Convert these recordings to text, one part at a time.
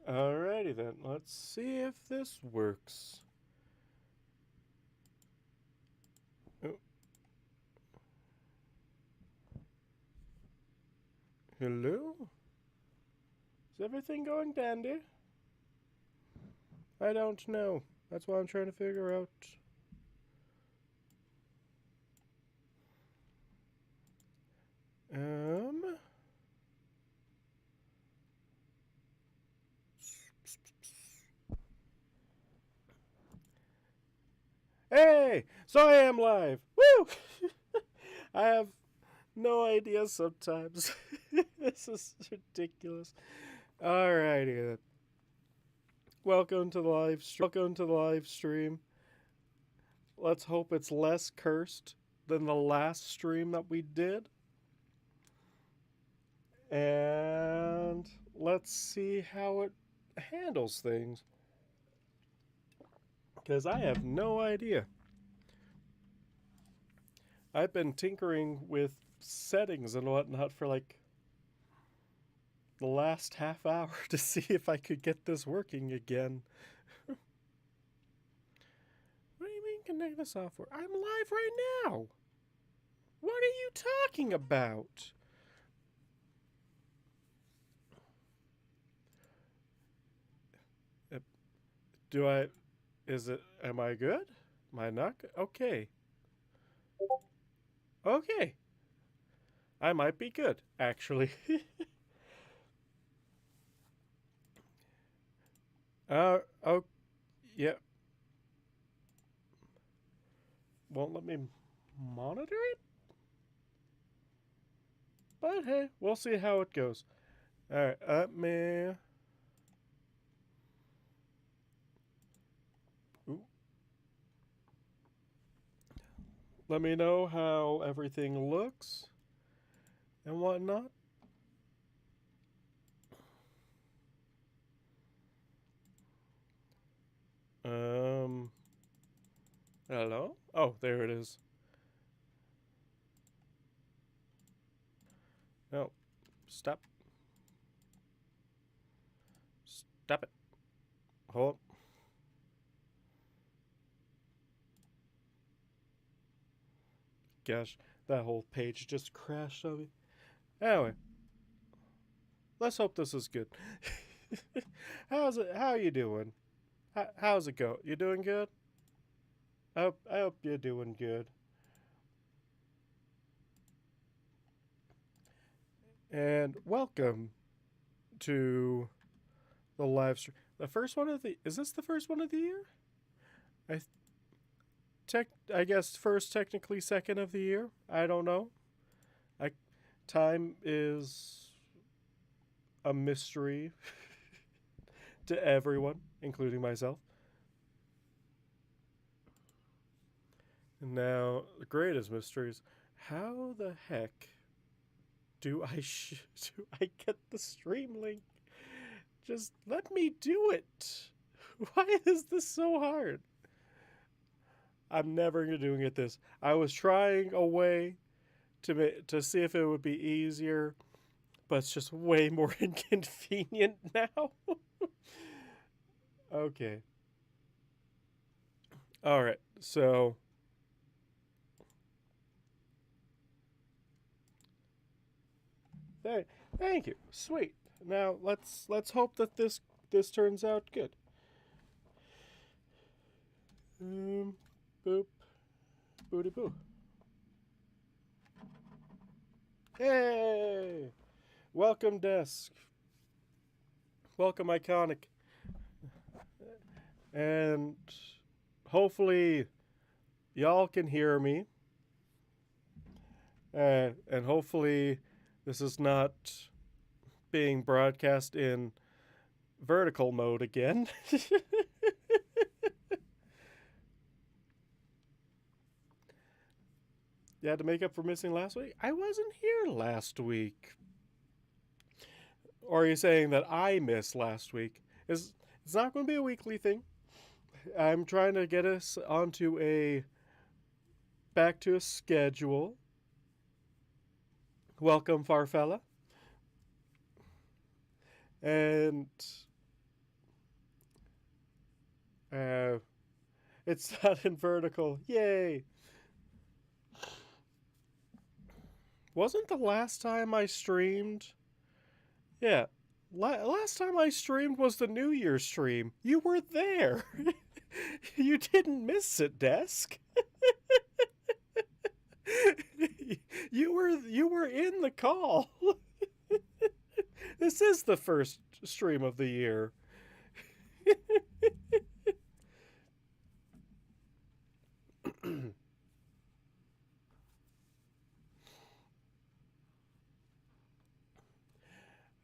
Alrighty then, let's see if this works. Oh. Hello? Is everything going dandy? I don't know. That's what I'm trying to figure out. Um... Hey! So I am live! Woo! I have no idea sometimes. This is ridiculous. Alrighty then. Welcome to the live stream. Let's hope it's less cursed than the last stream that we did. And let's see how it handles things. Because I have no idea. I've been tinkering with settings and whatnot for like the last half hour to see if I could get this working again. What do you mean connect the software? I'm live right now. What are you talking about? Am I good? Am I not good? Okay. Okay. I might be good, actually. Oh, yeah. Won't let me monitor it? But hey, we'll see how it goes. Alright, me... Ooh. Let me know how everything looks and whatnot. Hello? Oh, there it is. No. Stop. Stop it. Hold. Gosh, that whole page just crashed on me. Anyway. Let's hope this is good. How's it? How you doing? How's it go? You doing good? I hope you're doing good. And welcome to the live stream. The first one of the... Is this the first one of the year? I guess first, technically second of the year. I don't know. Time is a mystery to everyone, including myself. And now, the greatest mystery is, how the heck do I get the stream link? Just let me do it. Why is this so hard? I'm never doing it this. I was trying a way to see if it would be easier, but it's just way more inconvenient now. Okay. All right. So thank you. Sweet. Now let's hope that this turns out good. Boop. Booty boo. Hey! Welcome, desk. Welcome, iconic. And hopefully y'all can hear me. And hopefully this is not being broadcast in vertical mode again. You had to make up for missing last week? I wasn't here last week. Or are you saying that I missed last week? It's not going to be a weekly thing. I'm trying to get us back to a schedule. Welcome, Farfella. And Uh, it's not in vertical. Yay! Wasn't the last time I streamed? Yeah. Last time I streamed was the New Year stream. You were there. You didn't miss it, Desk. You were in the call. This is the first stream of the year.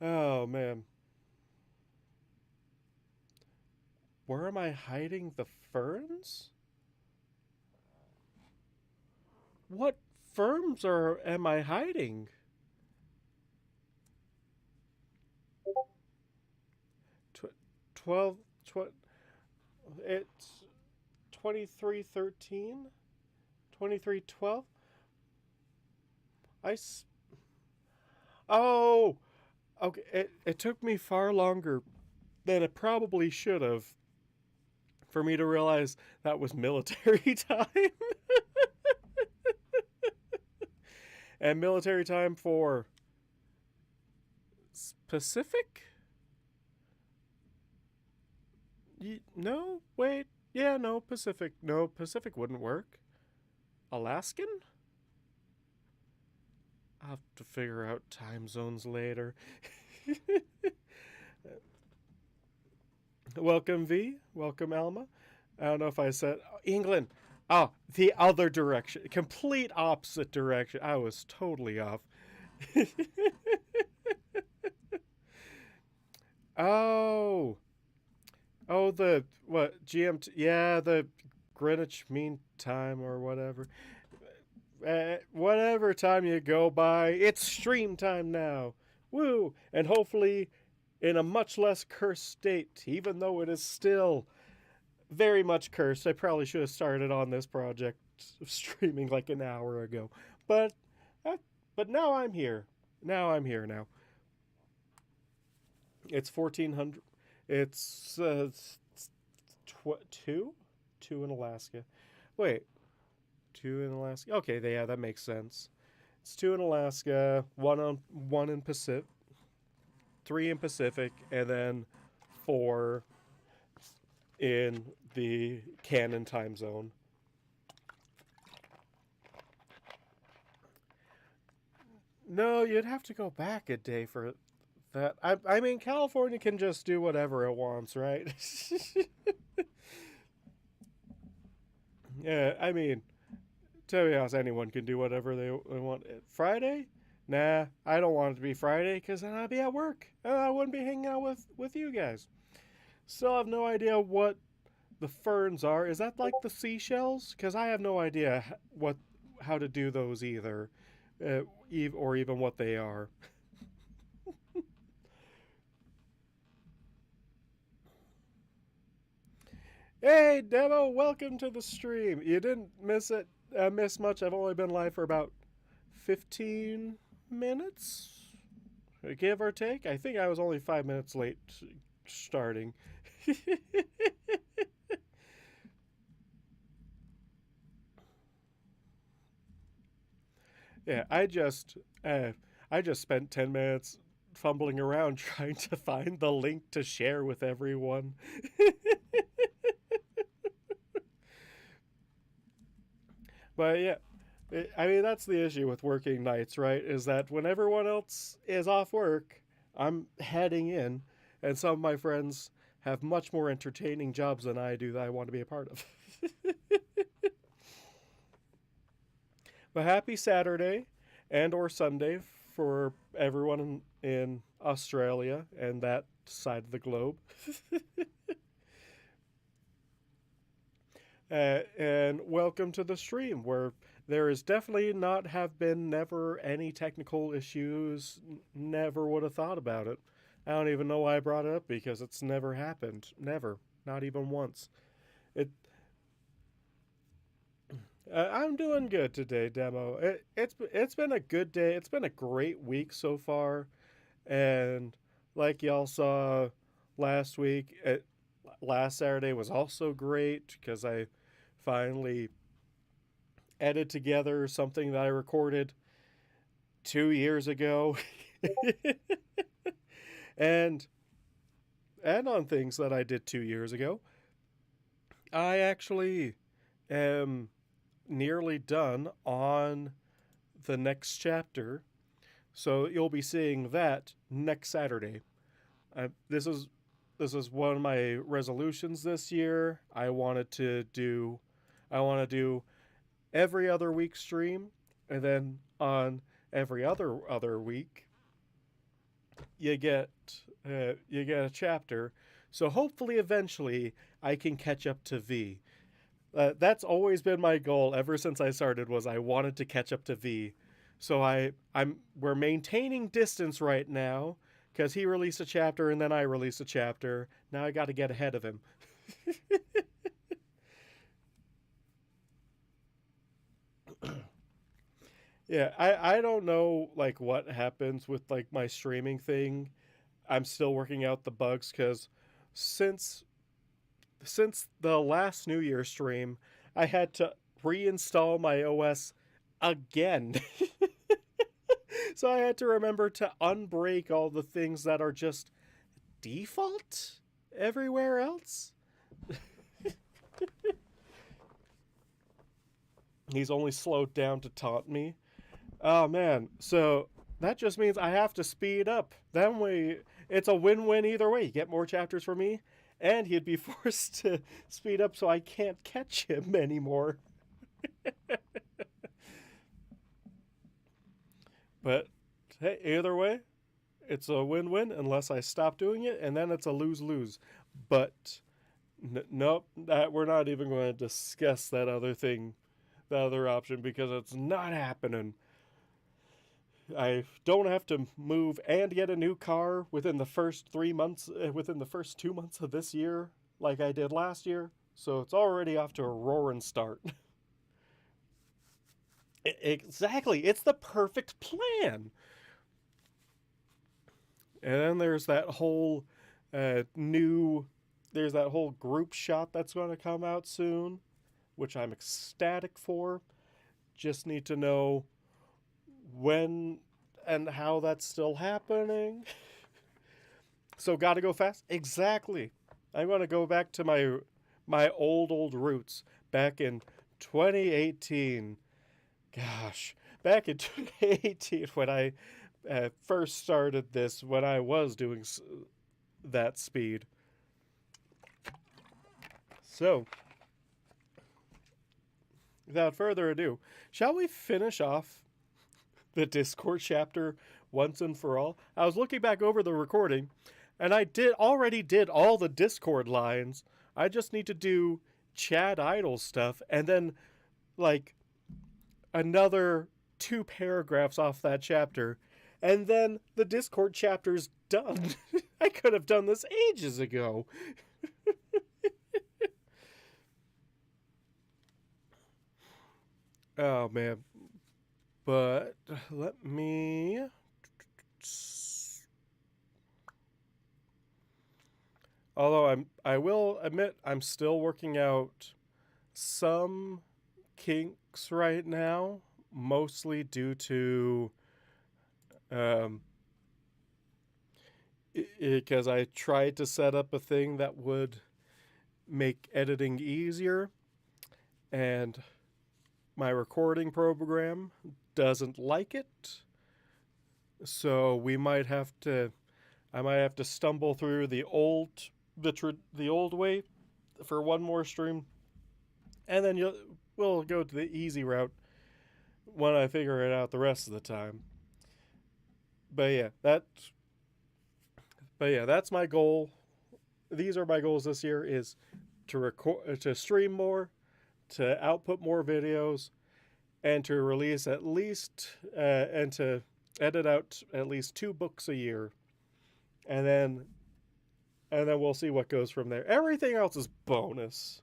Oh man. Where am I hiding the ferns? What ferns am I hiding? 12 it's 2313, 2312. Oh, okay. It took me far longer than it probably should have for me to realize that was military time. And military time for Pacific? No, wait. Yeah, no, Pacific. No, Pacific wouldn't work. Alaskan? I'll have to figure out time zones later. Welcome, V. Welcome, Alma. I don't know if I said England. Oh, the other direction. Complete opposite direction. I was totally off. Oh. Oh, the what? GMT. Yeah, the Greenwich Mean Time or whatever. Whatever time you go by, it's stream time now. Woo! And hopefully in a much less cursed state, even though it is still very much cursed. I probably should have started on this project streaming like an hour ago. But uh, but now I'm here. Now I'm here now. It's 1400. It's two? Two in Alaska. Wait. Two in Alaska. Okay, yeah, that makes sense. It's two in Alaska, one in Pacific, three in Pacific, and then four in the canon time zone. No, you'd have to go back a day for that. I mean, California can just do whatever it wants, right? Yeah, I mean, to be honest, anyone can do whatever they want. Friday? Nah, I don't want it to be Friday because then I'd be at work. And I wouldn't be hanging out with you guys. Still have no idea what the ferns are. Is that like the seashells? Because I have no idea how to do those either, or even what they are. Hey, Demo, welcome to the stream. You didn't miss much. I've only been live for about 15 minutes, give or take. I think I was only 5 minutes late starting. Yeah, I just spent 10 minutes fumbling around trying to find the link to share with everyone. But yeah, I mean, that's the issue with working nights, right? Is that when everyone else is off work, I'm heading in, and some of my friends have much more entertaining jobs than I do that I want to be a part of. But happy Saturday and or Sunday for everyone in Australia and that side of the globe. And welcome to the stream where there is definitely not have been never any technical issues. Never would have thought about it. I don't even know why I brought it up because it's never happened. Never. Not even once. It. I'm doing good today, Demo. It's been a good day. It's been a great week so far, and like y'all saw last week, last Saturday was also great because I finally edited together something that I recorded 2 years ago. and on things that I did 2 years ago, I actually am nearly done on the next chapter. So you'll be seeing that next Saturday. This is one of my resolutions this year. I want to do every other week stream, and then on every other week you get a chapter. So hopefully eventually I can catch up to V. That's always been my goal ever since I started, was I wanted to catch up to V. So we're maintaining distance right now because he released a chapter and then I released a chapter. Now I got to get ahead of him. Yeah, I don't know like what happens with like my streaming thing. I'm still working out the bugs because since the last New Year stream, I had to reinstall my OS again. So I had to remember to unbreak all the things that are just default everywhere else. He's only slowed down to taunt me. Oh man, so that just means I have to speed up. That way, it's a win-win either way. You get more chapters from me, and he'd be forced to speed up so I can't catch him anymore. But hey, either way, it's a win-win unless I stop doing it, and then it's a lose-lose. But nope, we're not even going to discuss that other thing, the other option, because it's not happening. I don't have to move and get a new car within the first 3 months, within the first 2 months of this year, like I did last year. So it's already off to a roaring start. Exactly, it's the perfect plan. And then there's that whole new, there's that whole group shot that's going to come out soon, which I'm ecstatic for. Just need to know when and how that's still happening. So gotta go fast? Exactly. I'm gonna go back to my old roots back in 2018. Gosh, back in 2018 when I first started this, when I was doing that speed. So, without further ado, shall we finish off the Discord chapter once and for all? I was looking back over the recording, and I already did all the Discord lines. I just need to do Chad Idol stuff, and then like another 2 paragraphs off that chapter, and then the Discord chapter's done. I could have done this ages ago. Oh man. But let me. Although I will admit I'm still working out some kinks right now, mostly due to because I tried to set up a thing that would make editing easier, and my recording program doesn't like it. So I might have to stumble through the old way for one more stream, and then we'll go to the easy route when I figure it out the rest of the time. But yeah, that's my goal. These are my goals this year: is to stream more, to output more videos, and to release at least and to edit out at least 2 books a year, and then we'll see what goes from there. Everything else is bonus.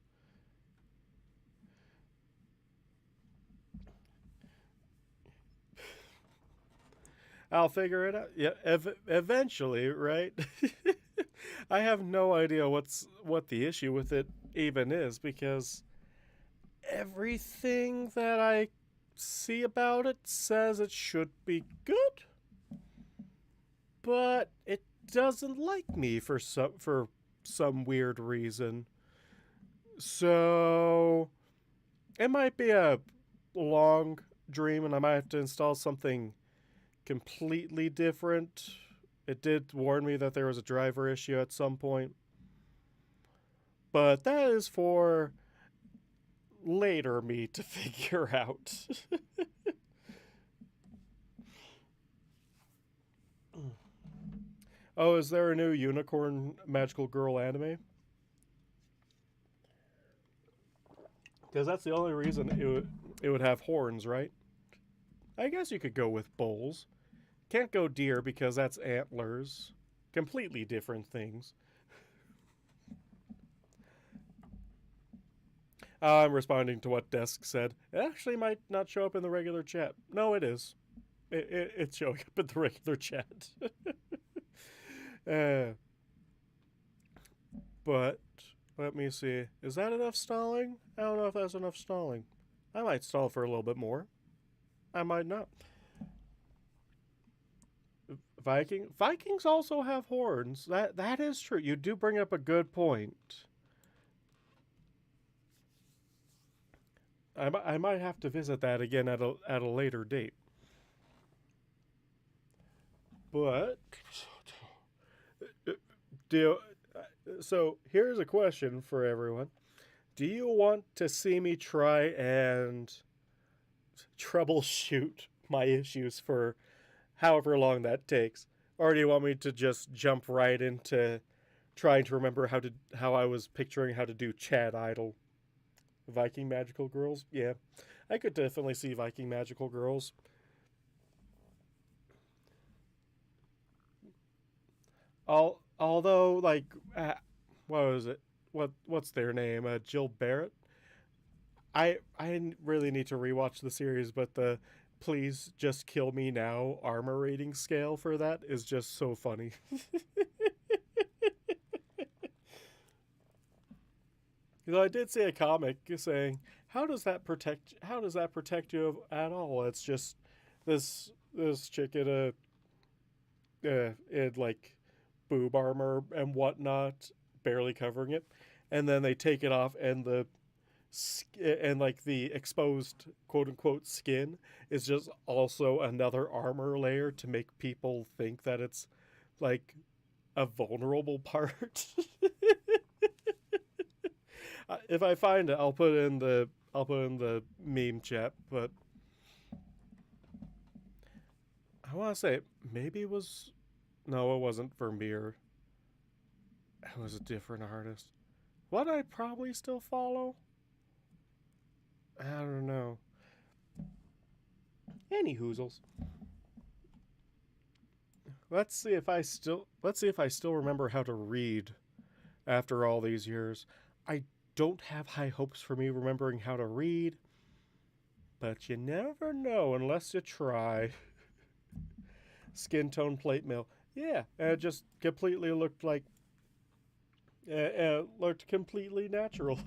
I'll figure it out. Yeah, eventually, right? I have no idea what the issue with it even is, because everything that I see about it says it should be good, but it doesn't like me for some weird reason. So it might be a long dream, and I might have to install something completely different. It did warn me that there was a driver issue at some point, but that is for later me to figure out. Oh, is there a new unicorn magical girl anime? Because that's the only reason it would have horns, right? I guess you could go with bulls. Can't go deer because that's antlers. Completely different things. I'm responding to what Desk said. It actually might not show up in the regular chat. No, it is. It's showing up in the regular chat. uh, but let me see. Is that enough stalling? I don't know if that's enough stalling. I might stall for a little bit more. I might not. Vikings also have horns. That is true. You do bring up a good point. I might have to visit that again at a later date. But do so. Here's a question for everyone: do you want to see me try and troubleshoot my issues for however long that takes, or do you want me to just jump right into trying to remember how I was picturing how to do Chad Idol? Viking magical girls? Yeah, I could definitely see Viking magical girls. Although, like, what was it? What's their name? Jill Barrett. I really need to rewatch the series, but the "please just kill me now" armor rating scale for that is just so funny. I did see a comic saying, how does that protect you at all? It's just this chick in like boob armor and whatnot, barely covering it, and then they take it off, and the exposed quote unquote skin is just also another armor layer to make people think that it's like a vulnerable part. If I find it, I'll put in the meme chat. But I want to say maybe it was no, it wasn't Vermeer. It was a different artist. What I probably still follow? I don't know. Any hoozles. Let's see if I still remember how to read after all these years. I don't have high hopes for me remembering how to read, but you never know unless you try. Skin tone plate mail. Yeah, it just completely looked completely natural.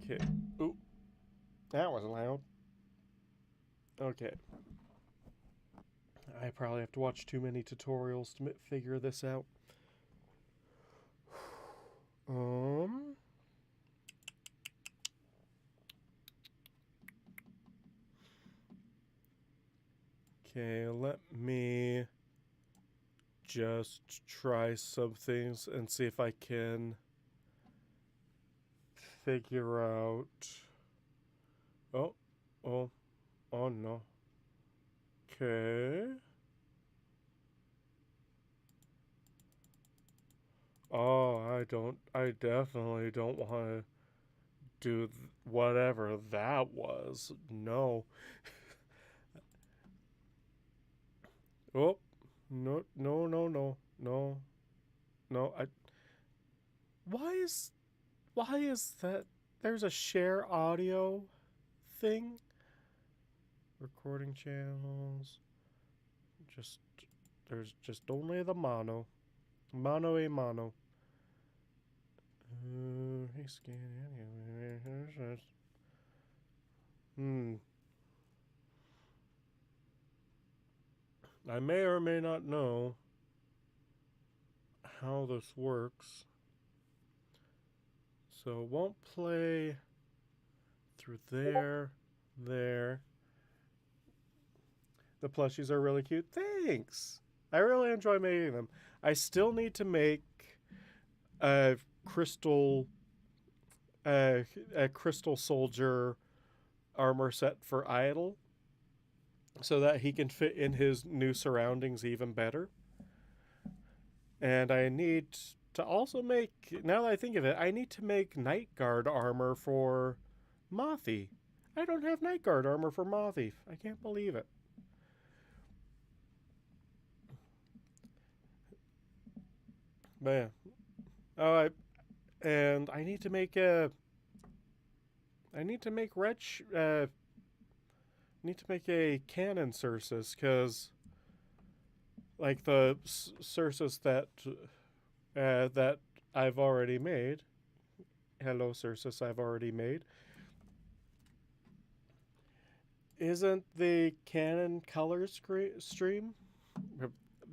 Okay. Ooh, that was loud. Okay. I probably have to watch too many tutorials to figure this out. Um. Okay, let me just try some things and see if I can figure out. Oh, oh, oh no. Okay. Oh, I definitely don't want to do whatever that was. No. Oh, no, no, no, no, no, no. Why is, why is that? There's a share audio thing. Recording channels. There's just only the mono. Mono a mono. I may or may not know how this works. So it won't play through there. The plushies are really cute. Thanks. I really enjoy making them. I still need to make a crystal soldier armor set for Idol so that he can fit in his new surroundings even better. And I need to also make, now that I think of it, I need to make Night Guard armor for Mothy. I don't have Night Guard armor for Mothy. I can't believe it. But yeah. Oh, I need to make a. I need to make need to make a cannon Cersus, because like the Cersus that I've already made. Hello, Cersus, I've already made. Isn't the canon color stream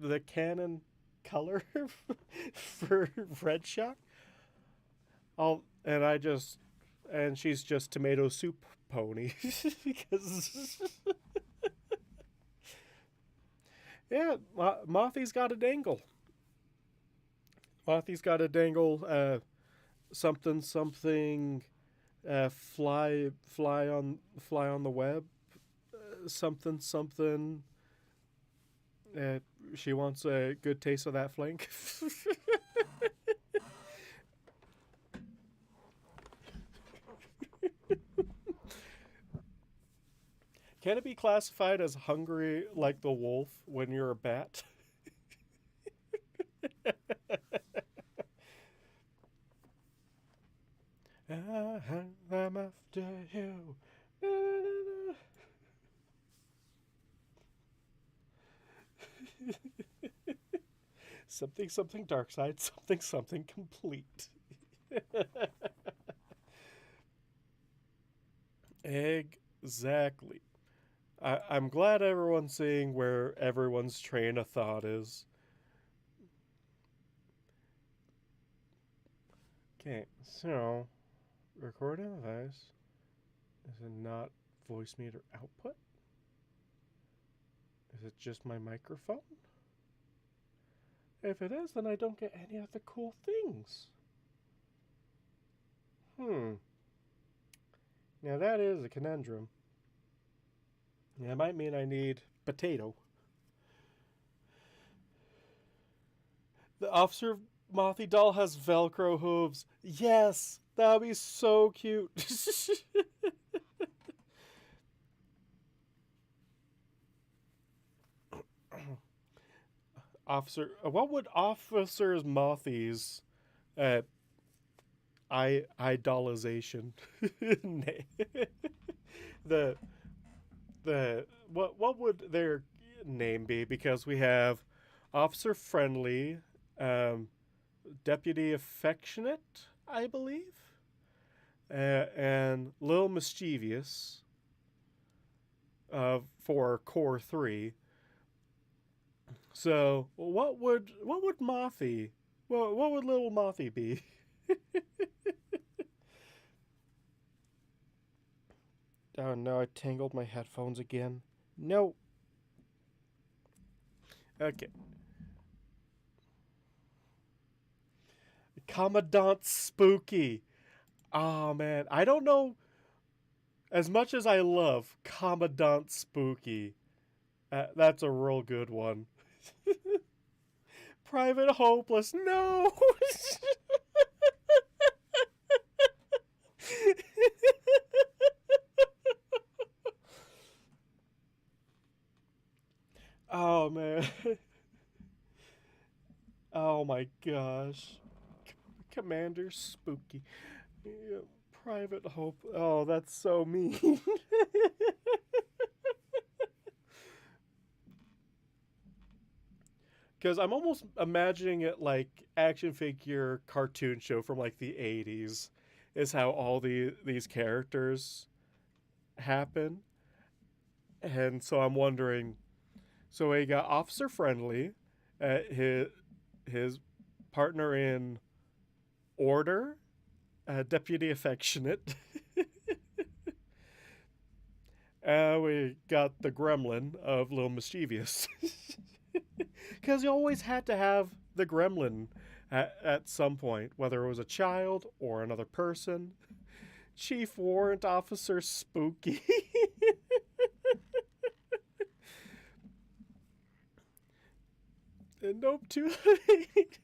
the canon color for Red Shock? And she's just tomato soup pony because yeah, Mothy's got a dangle. Mothy's got a dangle. Something fly on the web. Something. She wants a good taste of that flank. Can it be classified as hungry like the wolf when you're a bat? I'm after you. Something dark side, something complete. Exactly. I'm glad everyone's seeing where everyone's train of thought is. Okay, so recording device. Is it not voice meter output? Is it just my microphone? If it is, then I don't get any of the cool things. Now that is a conundrum. That might mean I need potato. The Officer Mothy doll has Velcro hooves. Yes, that would be so cute. What would Officer Mothy's idolization what would their name be? Because we have Officer Friendly, Deputy Affectionate, I believe, and Lil Mischievous for Core 3. So what would Mothy? What would little Mothy be? Oh no, I tangled my headphones again. No. Okay. Commandant Spooky. Oh man, I don't know. As much as I love Commandant Spooky, that's a real good one. Private Hopeless, no! Oh man. Oh my gosh. Commander Spooky. Yeah, Private Hope. Oh, that's so mean. Because I'm almost imagining it like action figure cartoon show from like the 80s is how all these characters happen. And so I'm wondering, so we got Officer Friendly, his partner in Order, Deputy Affectionate. We got the Gremlin of Little Mischievous. Because you always had to have the Gremlin at some point, whether it was a child or another person. Chief Warrant Officer Spooky. And nope, too late.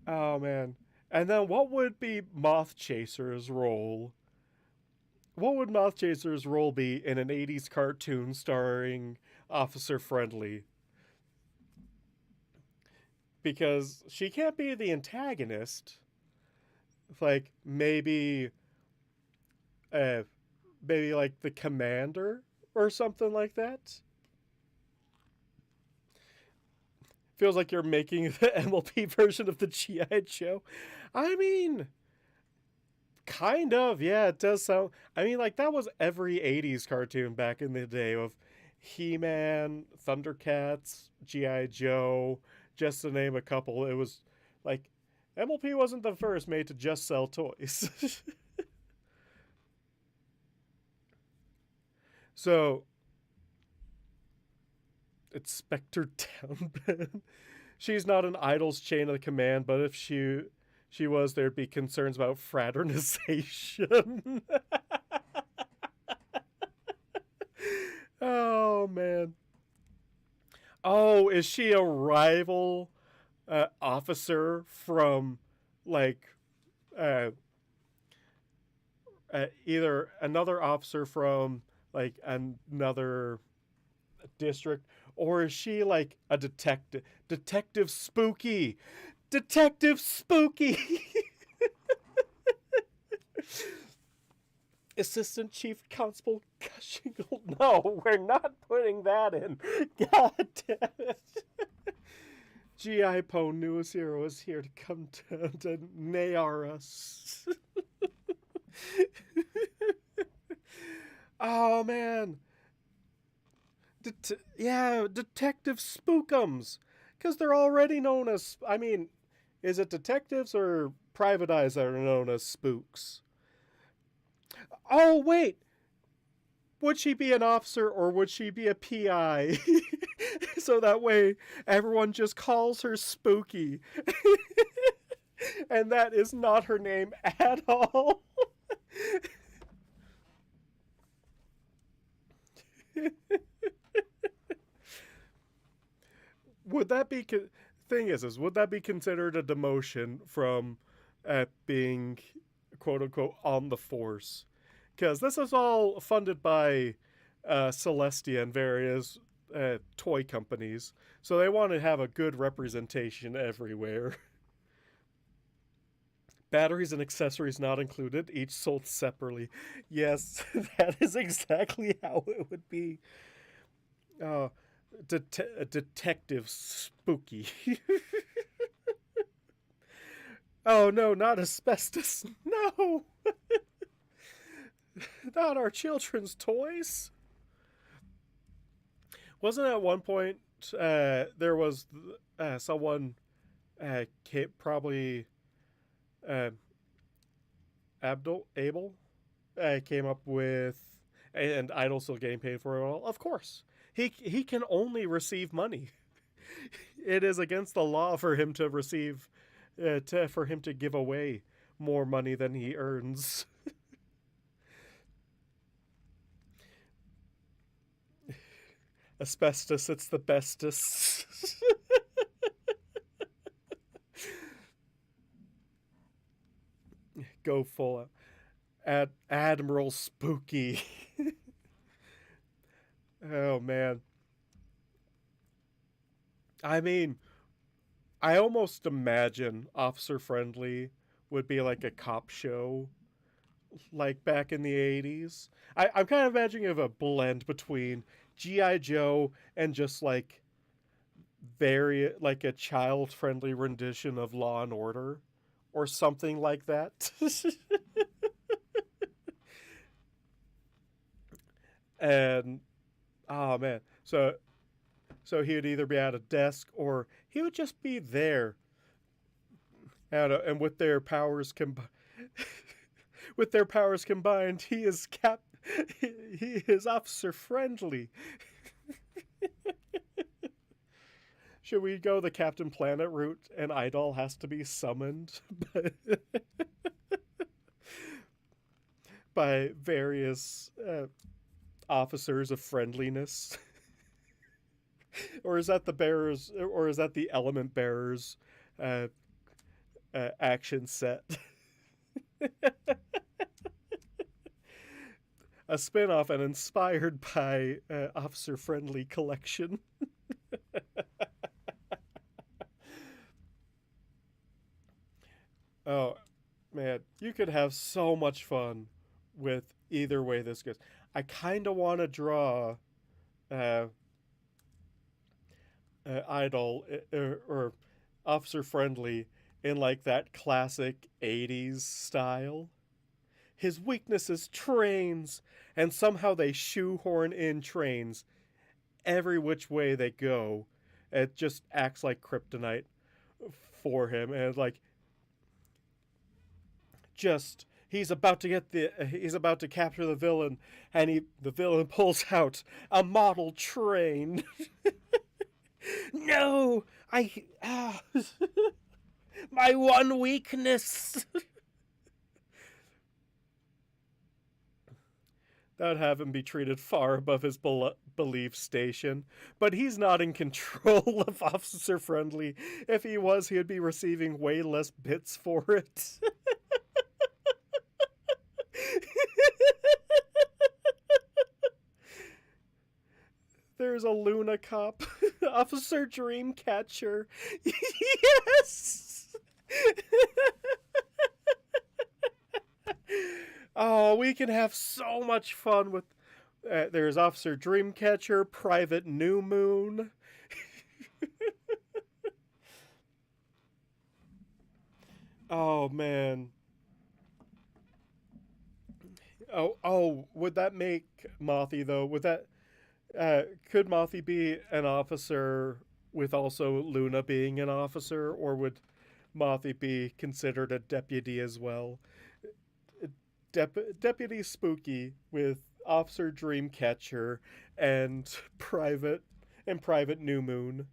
Oh man. And then what would be Moth Chaser's role? What would Moth Chaser's role be in an 80s cartoon starring Officer Friendly? Because she can't be the antagonist. Like uh maybe like the commander or something like that. Feels like you're making the MLP version of the G.I. Joe. I mean, kind of, yeah, it does sound. I mean, like, that was every 80s cartoon back in the day of He Man, Thundercats, G.I. Joe, just to name a couple. It was like MLP wasn't the first made to just sell toys. So, it's Spectre Downbed. She's not an idol's chain of command, but if she was, there'd be concerns about fraternization. Oh man. Oh, is she a rival officer from like uh, either another officer from like another district, or is she like a detective? Detective Spooky. Detective Spooky. Assistant Chief Constable Gushingle. No, we're not putting that in. God damn it. G.I. Poe, newest hero, is here to come down to nair us. Oh, man. Yeah, Detective Spookums. Because they're already known as. I mean, is it detectives or private eyes that are known as spooks? Oh, wait. Would she be an officer or would she be a PI? So that way everyone just calls her Spooky. And that is not her name at all. Would that be thing is would that be considered a demotion from being quote unquote on the force? Because this is all funded by Celestia and various toy companies, so they want to have a good representation everywhere. Batteries and accessories not included, each sold separately. Yes, that is exactly how it would be. Uh, Detective Spooky. Oh no, not asbestos. No! Not our children's toys. Wasn't at one point there was someone probably uh, Abel came up with, and Idol still getting paid for it all. Of course, he can only receive money. It is against the law for him to receive, for him to give away more money than he earns. Asbestos, it's the bestest. Go full Admiral Spooky. Oh man. I mean, I almost imagine Officer Friendly would be like a cop show, like back in the 80s. I'm kind of imagining of a blend between G.I. Joe and just like very like a child friendly rendition of Law and Order or something like that. And oh man, so he would either be at a desk or he would just be there, and with their powers with their powers combined, he is he is officer friendly. Should we go the Captain Planet route and Idol has to be summoned by various officers of friendliness? Or is that the bearers, or is that the element bearers uh, action set? A spin-off and inspired by Officer Friendly Collection. Oh, man. You could have so much fun with either way this goes. I kind of want to draw uh, Idol or Officer Friendly in like that classic 80s style. His weakness is trains, and somehow they shoehorn in trains every which way they go. It just acts like kryptonite for him, and like just he's about to capture the villain, and the villain pulls out a model train. No, my one weakness. That would have him be treated far above his belief station. But he's not in control of Officer Friendly. If he was, he would be receiving way less bits for it. There's a Luna cop. Officer Dreamcatcher. Yes! Oh, we can have so much fun with. There's Officer Dreamcatcher, Private New Moon. Oh man. Oh, would that make Mothy though? Would that could Mothy be an officer with also Luna being an officer, or would Mothy be considered a deputy as well? Deputy Spooky with Officer Dreamcatcher and Private New Moon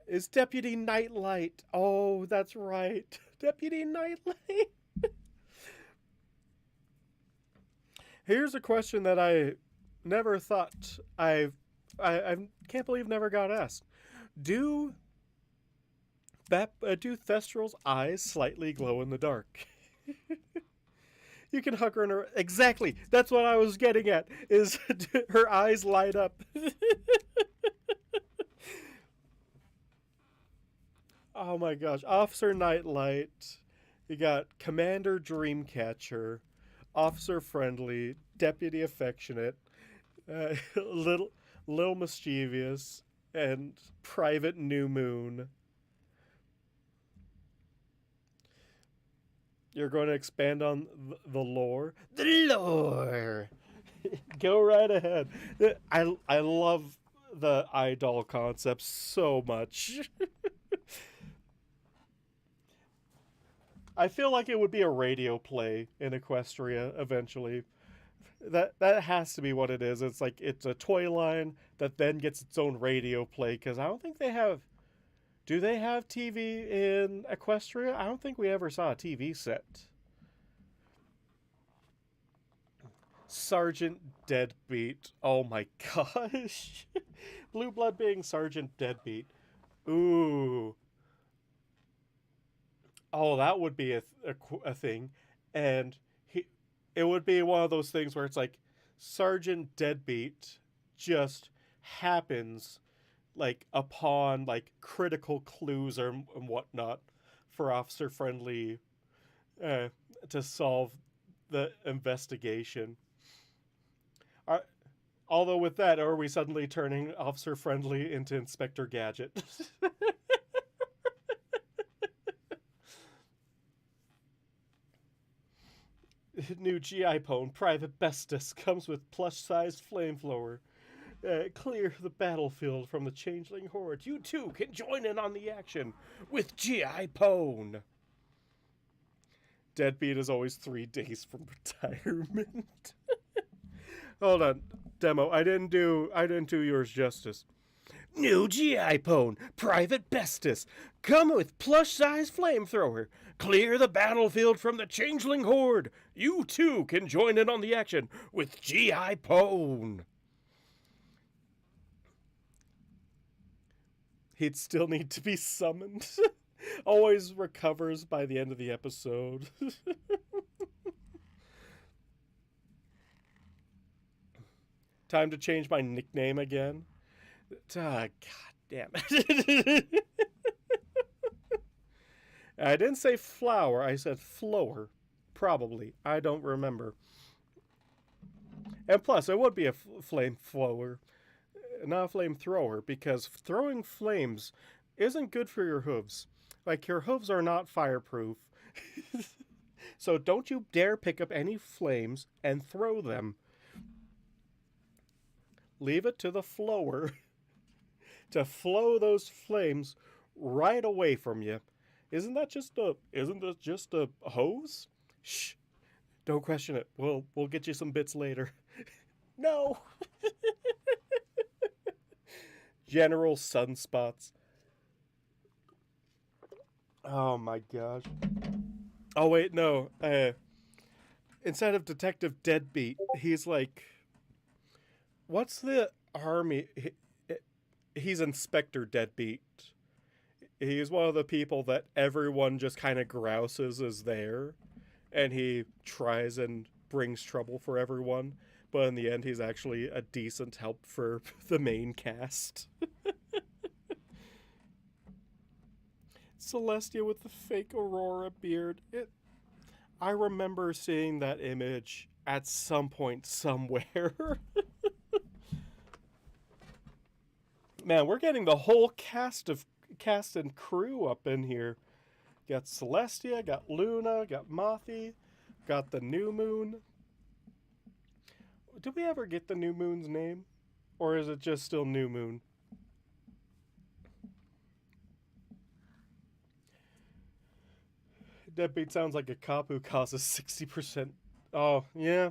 is Deputy Nightlight. Oh, that's right, Deputy Nightlight. Here's a question that I never thought I can't believe never got asked. Do do Thestral's eyes slightly glow in the dark? You can hug her in her... Exactly! That's what I was getting at, is her eyes light up. Oh my gosh. Officer Nightlight. You got Commander Dreamcatcher. Officer Friendly. Deputy Affectionate. Little Mischievous. And Private New Moon. You're going to expand on the lore? The lore! Go right ahead. I love the idol concept so much. I feel like it would be a radio play in Equestria eventually. That has to be what it is. It's like it's a toy line that then gets its own radio play, because I don't think they have... Do they have TV in Equestria? I don't think we ever saw a TV set. Sergeant Deadbeat. Oh my gosh. Blue Blood being Sergeant Deadbeat. Ooh. Oh, that would be a thing. And it would be one of those things where it's like Sergeant Deadbeat just happens like upon like critical clues or and whatnot for Officer Friendly to solve the investigation. Although with that, are we suddenly turning Officer Friendly into Inspector Gadget? New GI Pone, Private Bestus, comes with plush-sized flamethrower. Clear the battlefield from the changeling horde. You too can join in on the action with GI Pone. Deadbeat is always 3 days from retirement. Hold on, demo. I didn't do yours justice. New GI Pone, Private Bestus, come with plush-sized flamethrower. Clear the battlefield from the changeling horde. You too can join in on the action with GI Pone. He'd still need to be summoned. Always recovers by the end of the episode. Time to change my nickname again. God damn it. I didn't say flower, I said flower. Probably. I don't remember. And plus, it would be a flamethrower, not a flamethrower, because throwing flames isn't good for your hooves. Like, your hooves are not fireproof. So don't you dare pick up any flames and throw them. Leave it to the flower to flow those flames right away from you. Isn't that just a hose? Shh. Don't question it. We'll get you some bits later. No. General sunspots. Oh my gosh. Oh wait, no. Instead of Detective Deadbeat, he's like, what's the army? He's Inspector Deadbeat. He's one of the people that everyone just kind of grouses is there, and he tries and brings trouble for everyone, but in the end he's actually a decent help for the main cast. Celestia with the fake Aurora beard. I remember seeing that image at some point somewhere. Man, we're getting the whole cast and crew up in here. Got Celestia, got Luna, got Mothi, got the New Moon. Did we ever get the New Moon's name? Or is it just still New Moon? Deadbeat sounds like a cop who causes 60%. Oh, yeah,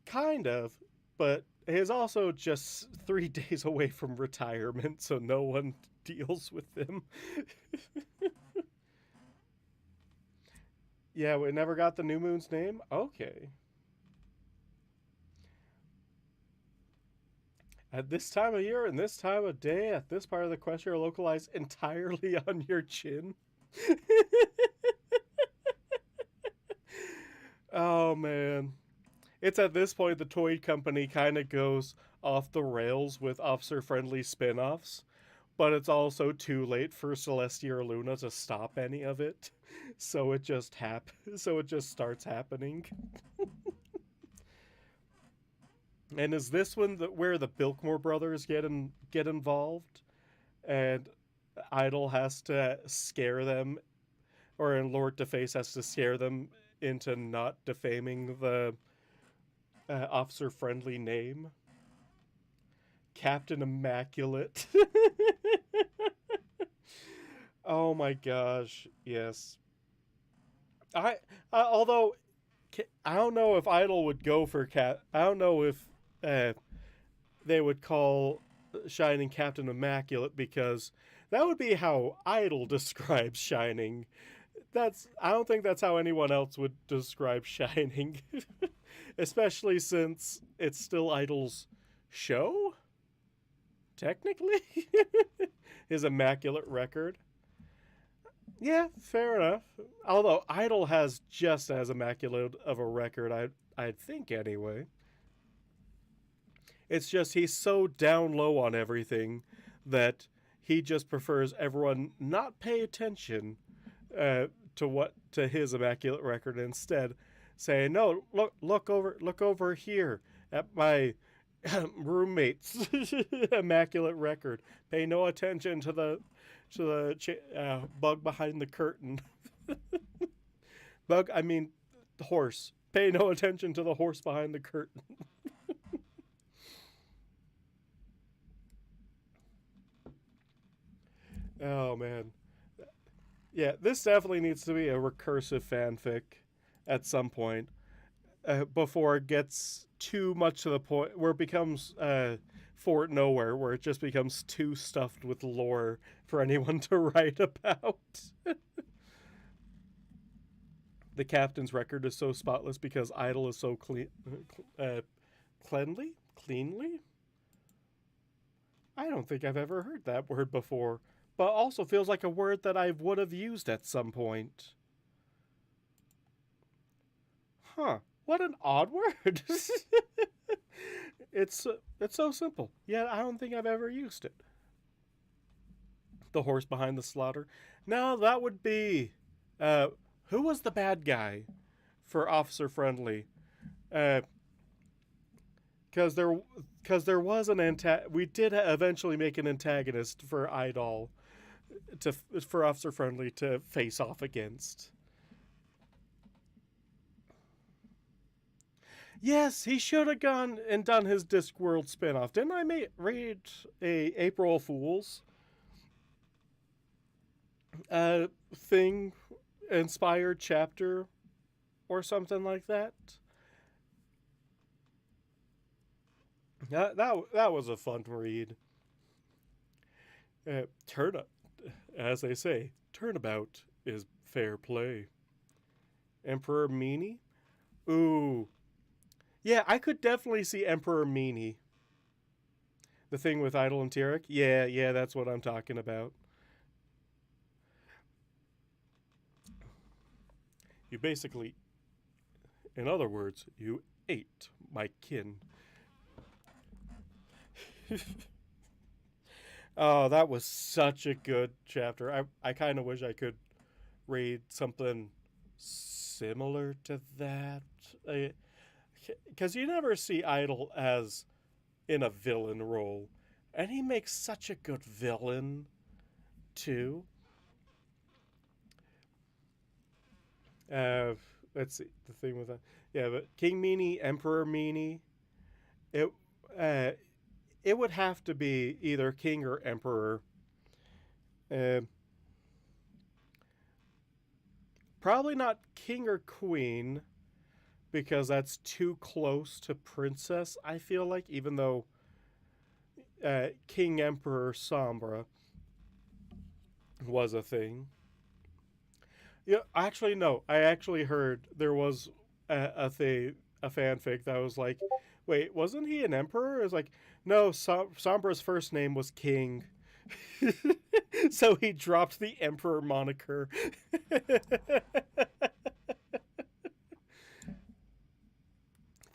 kind of. But he's also just 3 days away from retirement, so no one deals with him. Yeah, we never got the New Moon's name? Okay. At this time of year and this time of day, at this part of the quest, you're localized entirely on your chin. Oh, man. It's at this point the toy company kind of goes off the rails with officer-friendly spin-offs, but it's also too late for Celestia or Luna to stop any of it, so it just starts happening. And is this one where the Bilkmore brothers get involved, and Idol has to scare them, or Lord Deface has to scare them into not defaming the officer-friendly name? Captain Immaculate. Oh my gosh, yes. Although I don't know if Idol would go for I don't know if they would call Shining Captain Immaculate, because that would be how Idol describes Shining. I don't think that's how anyone else would describe Shining. Especially since it's still Idol's show? Technically? His immaculate record. Yeah, fair enough. Although Idol has just as immaculate of a record, I'd think anyway. It's just he's so down low on everything that he just prefers everyone not pay attention to his immaculate record, and instead say, no, look over here at my Roommates. Immaculate record. Pay no attention to the bug behind the curtain. Bug, I mean, the horse. Pay no attention to the horse behind the curtain. Oh man. Yeah, this definitely needs to be a recursive fanfic at some point before it gets too much to the point where it becomes Fort Nowhere, where it just becomes too stuffed with lore for anyone to write about. The captain's record is so spotless because Idle is so cleanly. I don't think I've ever heard that word before, but also feels like a word that I would have used at some point. Huh? What an odd word. it's so simple. Yet I don't think I've ever used it. The horse behind the slaughter. No, that would be who was the bad guy for Officer Friendly? Because there was an we did eventually make an antagonist for Idol for Officer Friendly to face off against. Yes, he should have gone and done his Discworld spinoff. Didn't I read a April Fool's thing inspired chapter or something like that? That was a fun read. As they say, turnabout is fair play. Emperor Meanie? Ooh. Yeah, I could definitely see Emperor Meanie. The thing with Idol and Tyrek? Yeah, that's what I'm talking about. You basically, in other words, you ate my kin. Oh, that was such a good chapter. I kind of wish I could read something similar to that. Because you never see Idol as in a villain role. And he makes such a good villain, too. Uh, let's see. The thing with that. Yeah, but King Meanie, Emperor Meanie. It, uh, it would have to be either king or emperor. Uh, Probably not king or queen, because that's too close to princess, I feel like, even though King Emperor Sombra was a thing. Yeah, actually, no. I actually heard there was a fanfic that was like, wait, wasn't he an emperor? It was like, no, Sombra's first name was King. So he dropped the emperor moniker.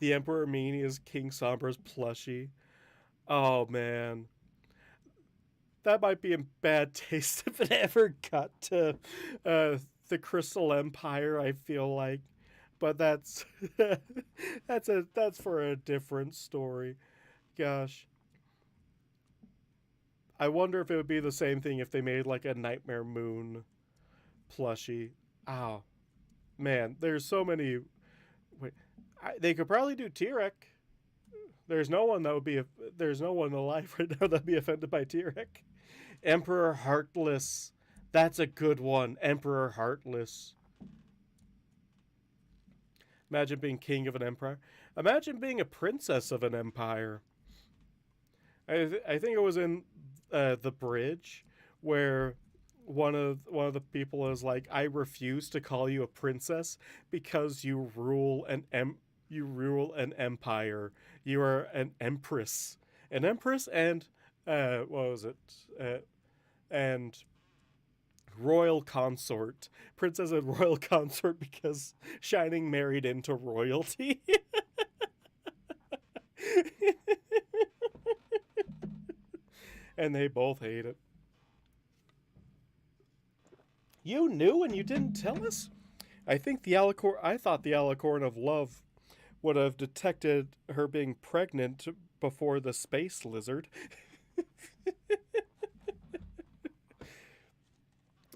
The Emperor Meanie is King Sombra's plushie. Oh man, that might be in bad taste if it ever got to the Crystal Empire. I feel like, but that's for a different story. Gosh, I wonder if it would be the same thing if they made like a Nightmare Moon plushie. Oh man, there's so many. Wait, they could probably do Tyrek. There's no one that would be. There's no one alive right now that'd be offended by Tyrek. Emperor Heartless. That's a good one. Emperor Heartless. Imagine being king of an empire. Imagine being a princess of an empire. I think it was in the bridge where one of the people is like, I refuse to call you a princess because you rule an empire. You are an empress, and what was it? And royal consort, princess and royal consort, because Shining married into royalty. And they both hate it. You knew and you didn't tell us? I thought the alicorn of love would have detected her being pregnant before the space lizard.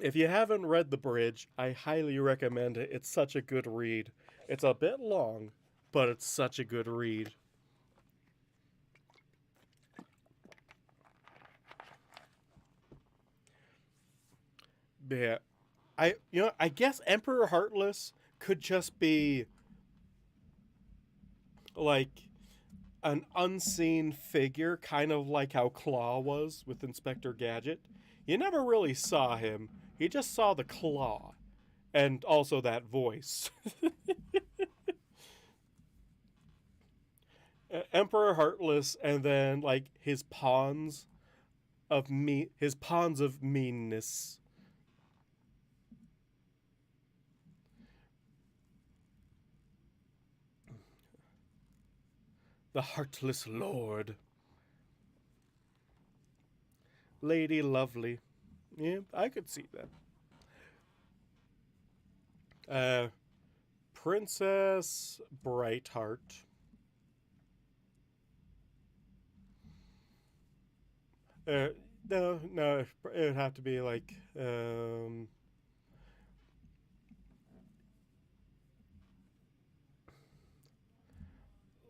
If you haven't read The Bridge, I highly recommend it. It's such a good read. It's a bit long, but it's such a good read. Yeah. I guess Emperor Heartless could just be like an unseen figure, kind of like how Claw was with Inspector Gadget. You never really saw him. You just saw the claw and also that voice. Emperor Heartless, and then like his pawns of meanness. The Heartless Lord. Lady Lovely. Yeah, I could see that. Uh, Princess Brightheart. Uh, no, it would have to be like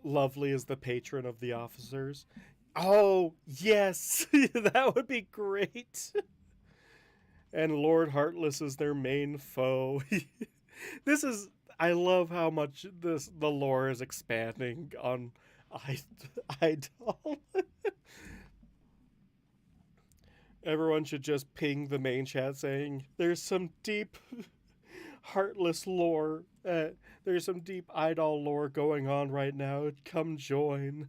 Lovely is the patron of the officers. Oh yes, that would be great. And Lord Heartless is their main foe. This is I love how much the lore is expanding on Idol. Everyone should just ping the main chat saying there's some deep heartless lore. There's some deep Idol lore going on right now. Come join.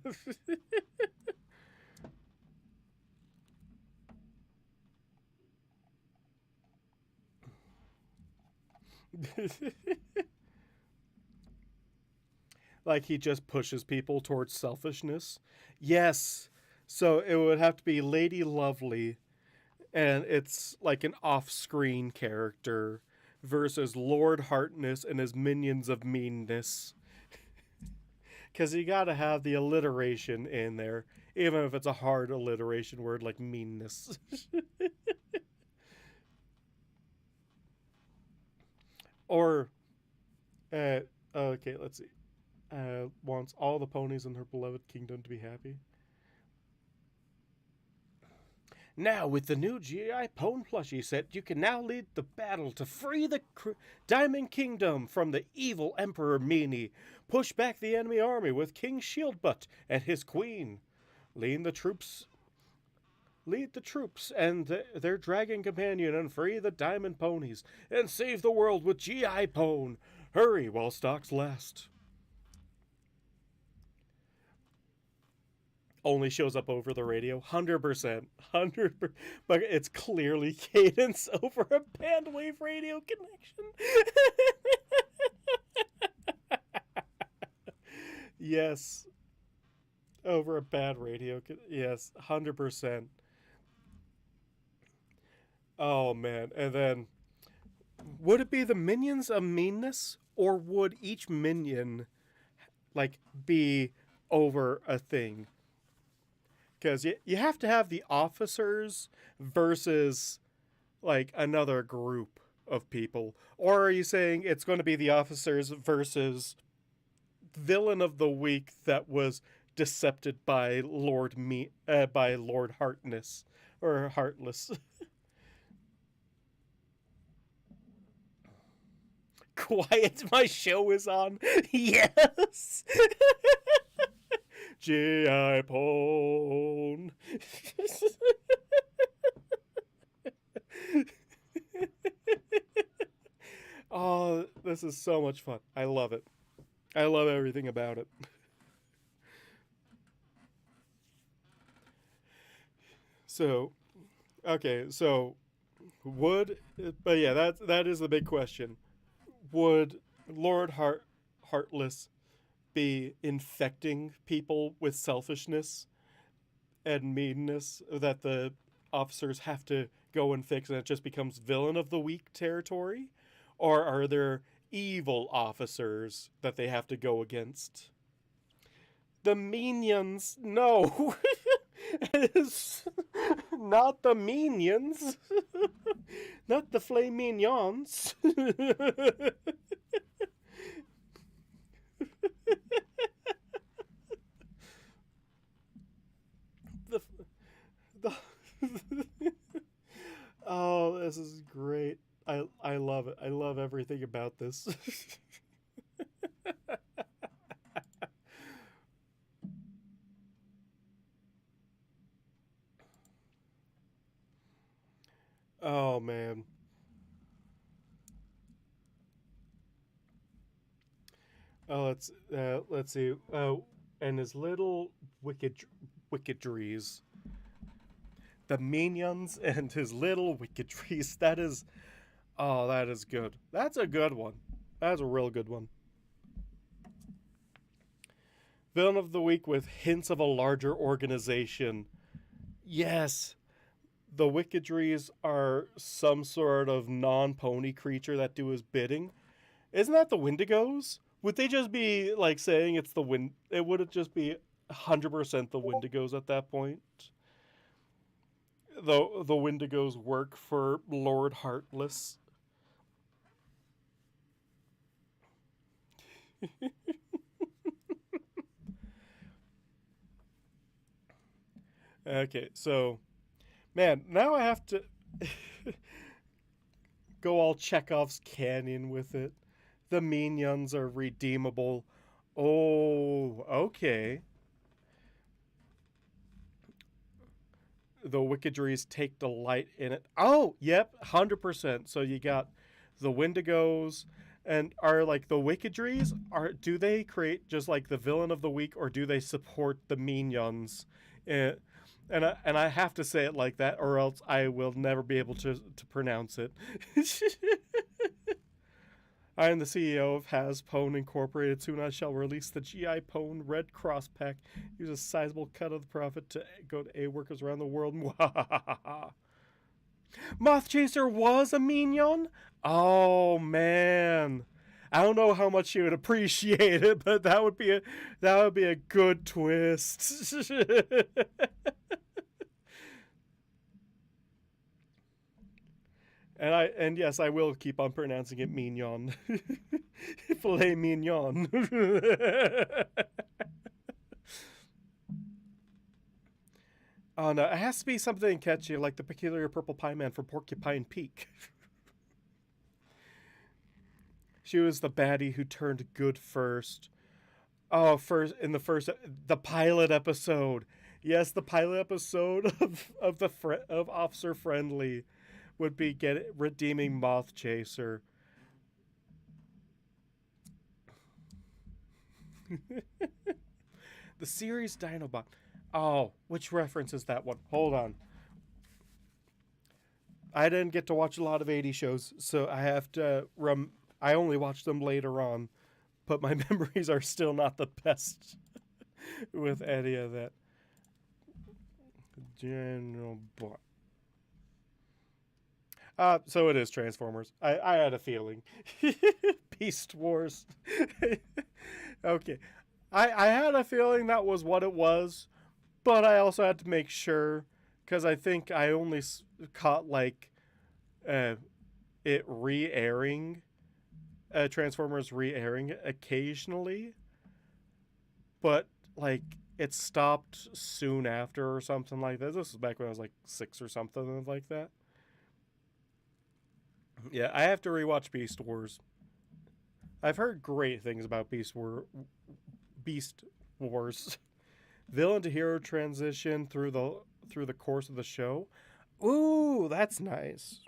Like he just pushes people towards selfishness. Yes. So it would have to be Lady Lovely, and it's like an off-screen character versus Lord Hartness and his minions of meanness. Because you gotta have the alliteration in there, even if it's a hard alliteration word like meanness. Or, uh, okay, let's see. Wants all the ponies in her beloved kingdom to be happy. Now, with the new GI Pwn plushie set, you can now lead the battle to free the Diamond Kingdom from the evil Emperor Meanie. Push back the enemy army with King Shieldbutt and his queen. Lead the troops and their dragon companion and free the diamond ponies and save the world with GI Pwn. Hurry while stocks last. Only shows up over the radio. 100%. 100%. But it's clearly cadence over a bandwave radio connection. Yes. Over a bad radio. Yes. 100%. Oh, man. And then, would it be the minions of meanness? Or would each minion, like, be over a thing? Because you have to have the officers versus like another group of people, or are you saying it's going to be the officers versus villain of the week that was decepted by by Lord Hartness or Heartless? Quiet, my show is on. Yes. G.I. Pone. Oh, this is so much fun. I love it. I love everything about it. So, okay, so but yeah, that is the big question. Would Heartless be infecting people with selfishness and meanness that the officers have to go and fix, and it just becomes villain of the week territory? Or are there evil officers that they have to go against? The Minions. No. It's not the Minions. Not the Flame Minions. the, the Oh, this is great. I love it. I love everything about this. Oh man. Oh, let's see. And his little wickedries, the minions, and his little wickedries. That is good. That's a good one. That's a real good one. Villain of the week with hints of a larger organization. Yes, the wickedries are some sort of non-pony creature that do his bidding. Isn't that the Wendigos? Would they just be like saying it's the wind? It would just be 100% the Wendigos at that point. Though the Wendigos work for Lord Heartless. Okay, so man, now I have to go all Chekhov's Canyon with it. The minions are redeemable. Oh, okay. The wickedries take delight in it. Oh, yep, 100%. So you got the Wendigos, and are like the wickedries, do they create just like the villain of the week, or do they support the minions? And I have to say it like that, or else I will never be able to pronounce it. I am the CEO of Haspone Incorporated. Soon I shall release the GI Pone Red Cross Pack. Use a sizable cut of the profit to go to aid workers around the world. Moth Chaser was a minion? Oh man. I don't know how much you would appreciate it, but that would be a good twist. And yes, I will keep on pronouncing it mignon. Filet mignon. Oh no, it has to be something catchy like the peculiar purple pie man from Porcupine Peak. She was the baddie who turned good first. Oh, the pilot episode. Yes, the pilot episode of Officer Friendly would be redeeming Moth Chaser. The series Dinobot. Oh, which reference is that one? Hold on. I didn't get to watch a lot of 80 shows, so I have to I only watched them later on, but my memories are still not the best with any of that. General Bot. So it is Transformers. I had a feeling. Beast Wars. Okay. I had a feeling that was what it was, but I also had to make sure, because I think I only caught like it re-airing, Transformers re-airing occasionally, but like it stopped soon after or something like that. This was back when I was like 6 or something like that. Yeah, I have to rewatch Beast Wars. I've heard great things about Beast Wars. Villain to hero transition through the course of the show. Ooh, that's nice.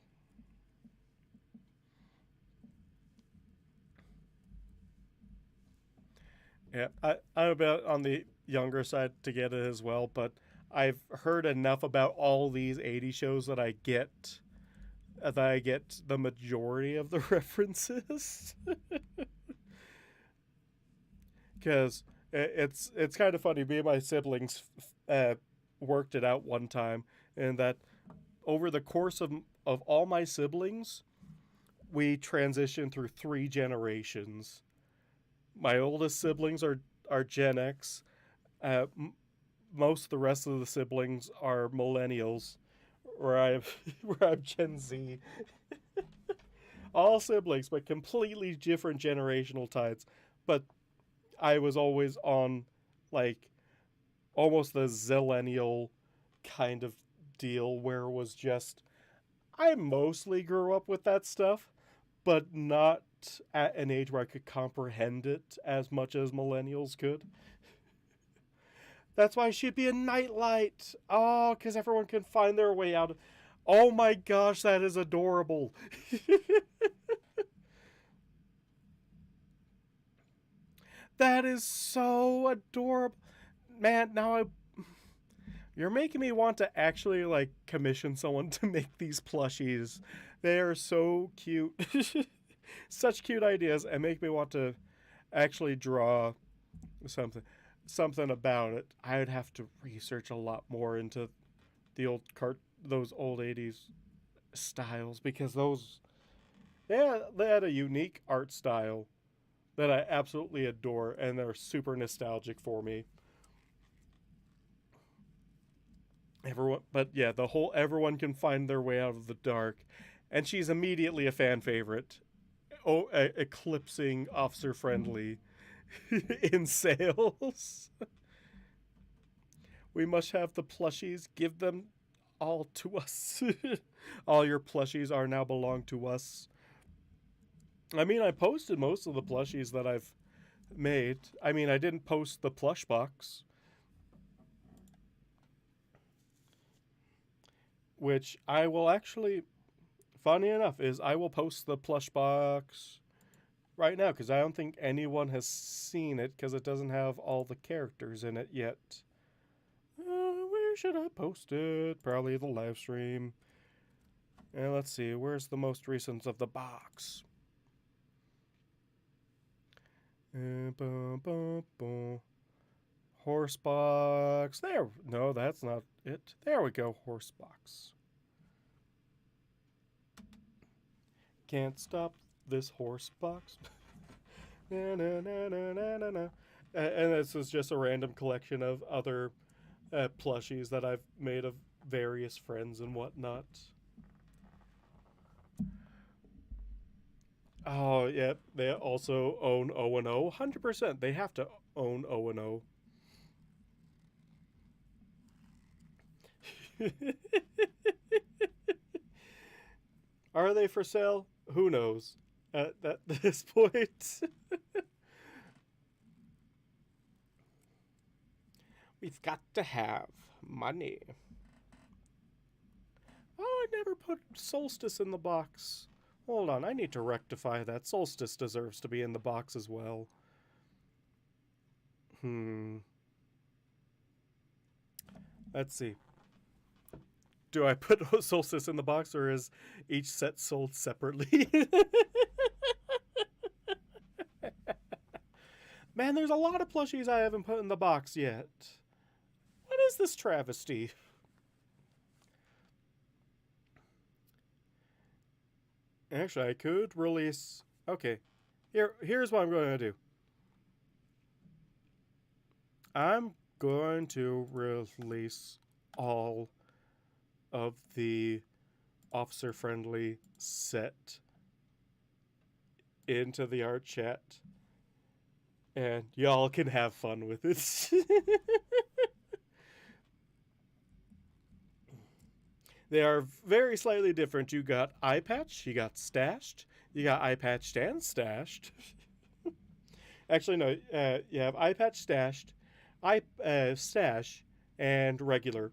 Yeah, I'm a bit on the younger side to get it as well, but I've heard enough about all these 80 shows that I get the majority of the references. Because it's kind of funny. Me and my siblings worked it out one time, and that over the course of all my siblings, we transitioned through 3 generations. My oldest siblings are Gen X. Most of the rest of the siblings are millennials, where I where I'm Gen Z. All siblings, but completely different generational types. But I was always on like almost the zillennial kind of deal where it was just I mostly grew up with that stuff, but not at an age where I could comprehend it as much as millennials could. That's why she'd be a nightlight. Oh, because everyone can find their way out. Oh my gosh, that is adorable. That is so adorable. Man, you're making me want to actually like commission someone to make these plushies. They are so cute. Such cute ideas and make me want to actually draw something about it. I would have to research a lot more into those old 80s styles because they had a unique art style that I absolutely adore and they're super nostalgic for me. But yeah, the whole everyone can find their way out of the dark, and she's immediately a fan favorite. Oh, eclipsing Officer Friendly in sales. We must have the plushies. Give them all to us. All your plushies are now belong to us. I mean, I posted most of the plushies that I've made. I mean, I didn't post the plush box, which I will actually, funny enough, is I will post the plush box right now because I don't think anyone has seen it because it doesn't have all the characters in it yet. Where should I post it? Probably the live stream. And let's see, where's the most recent of the box? Horse box. There. No, that's not it. There we go. Horse box. Can't stop this horse box. Na, na, na, na, na, na, na. And this is just a random collection of other plushies that I've made of various friends and whatnot. Oh, yeah. They also own O&O. 100%. They have to own O&O. Are they for sale? Who knows at this point. We've got to have money. Oh, I never put Solstice in the box. Hold on, I need to rectify that. Solstice deserves to be in the box as well. Let's see. Do I put Solstice in the box or is each set sold separately? Man, there's a lot of plushies I haven't put in the box yet. What is this travesty? Actually, I could release... Okay, here's what I'm going to do. I'm going to release all of the officer-friendly set into the art chat, and y'all can have fun with it. They are very slightly different. You got eye patch, you got stashed, you got eye patched and stashed. Actually, no, you have eye patch stashed, stash, and regular.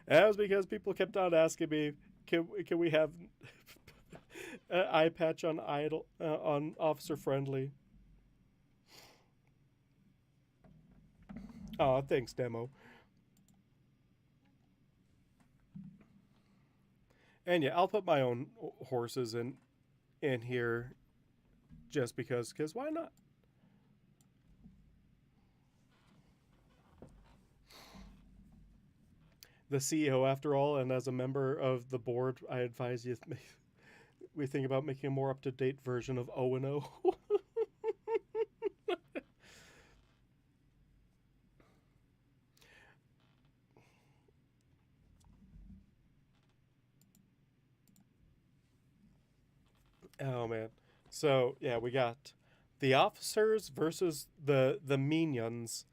That was because people kept on asking me, can we have eye patch on on officer friendly? Oh, thanks, demo. And yeah, I'll put my own horses in here just because why not? The CEO after all, and as a member of the board, I advise you we think about making a more up-to-date version of O&O. Oh man. So yeah, we got the officers versus the minions.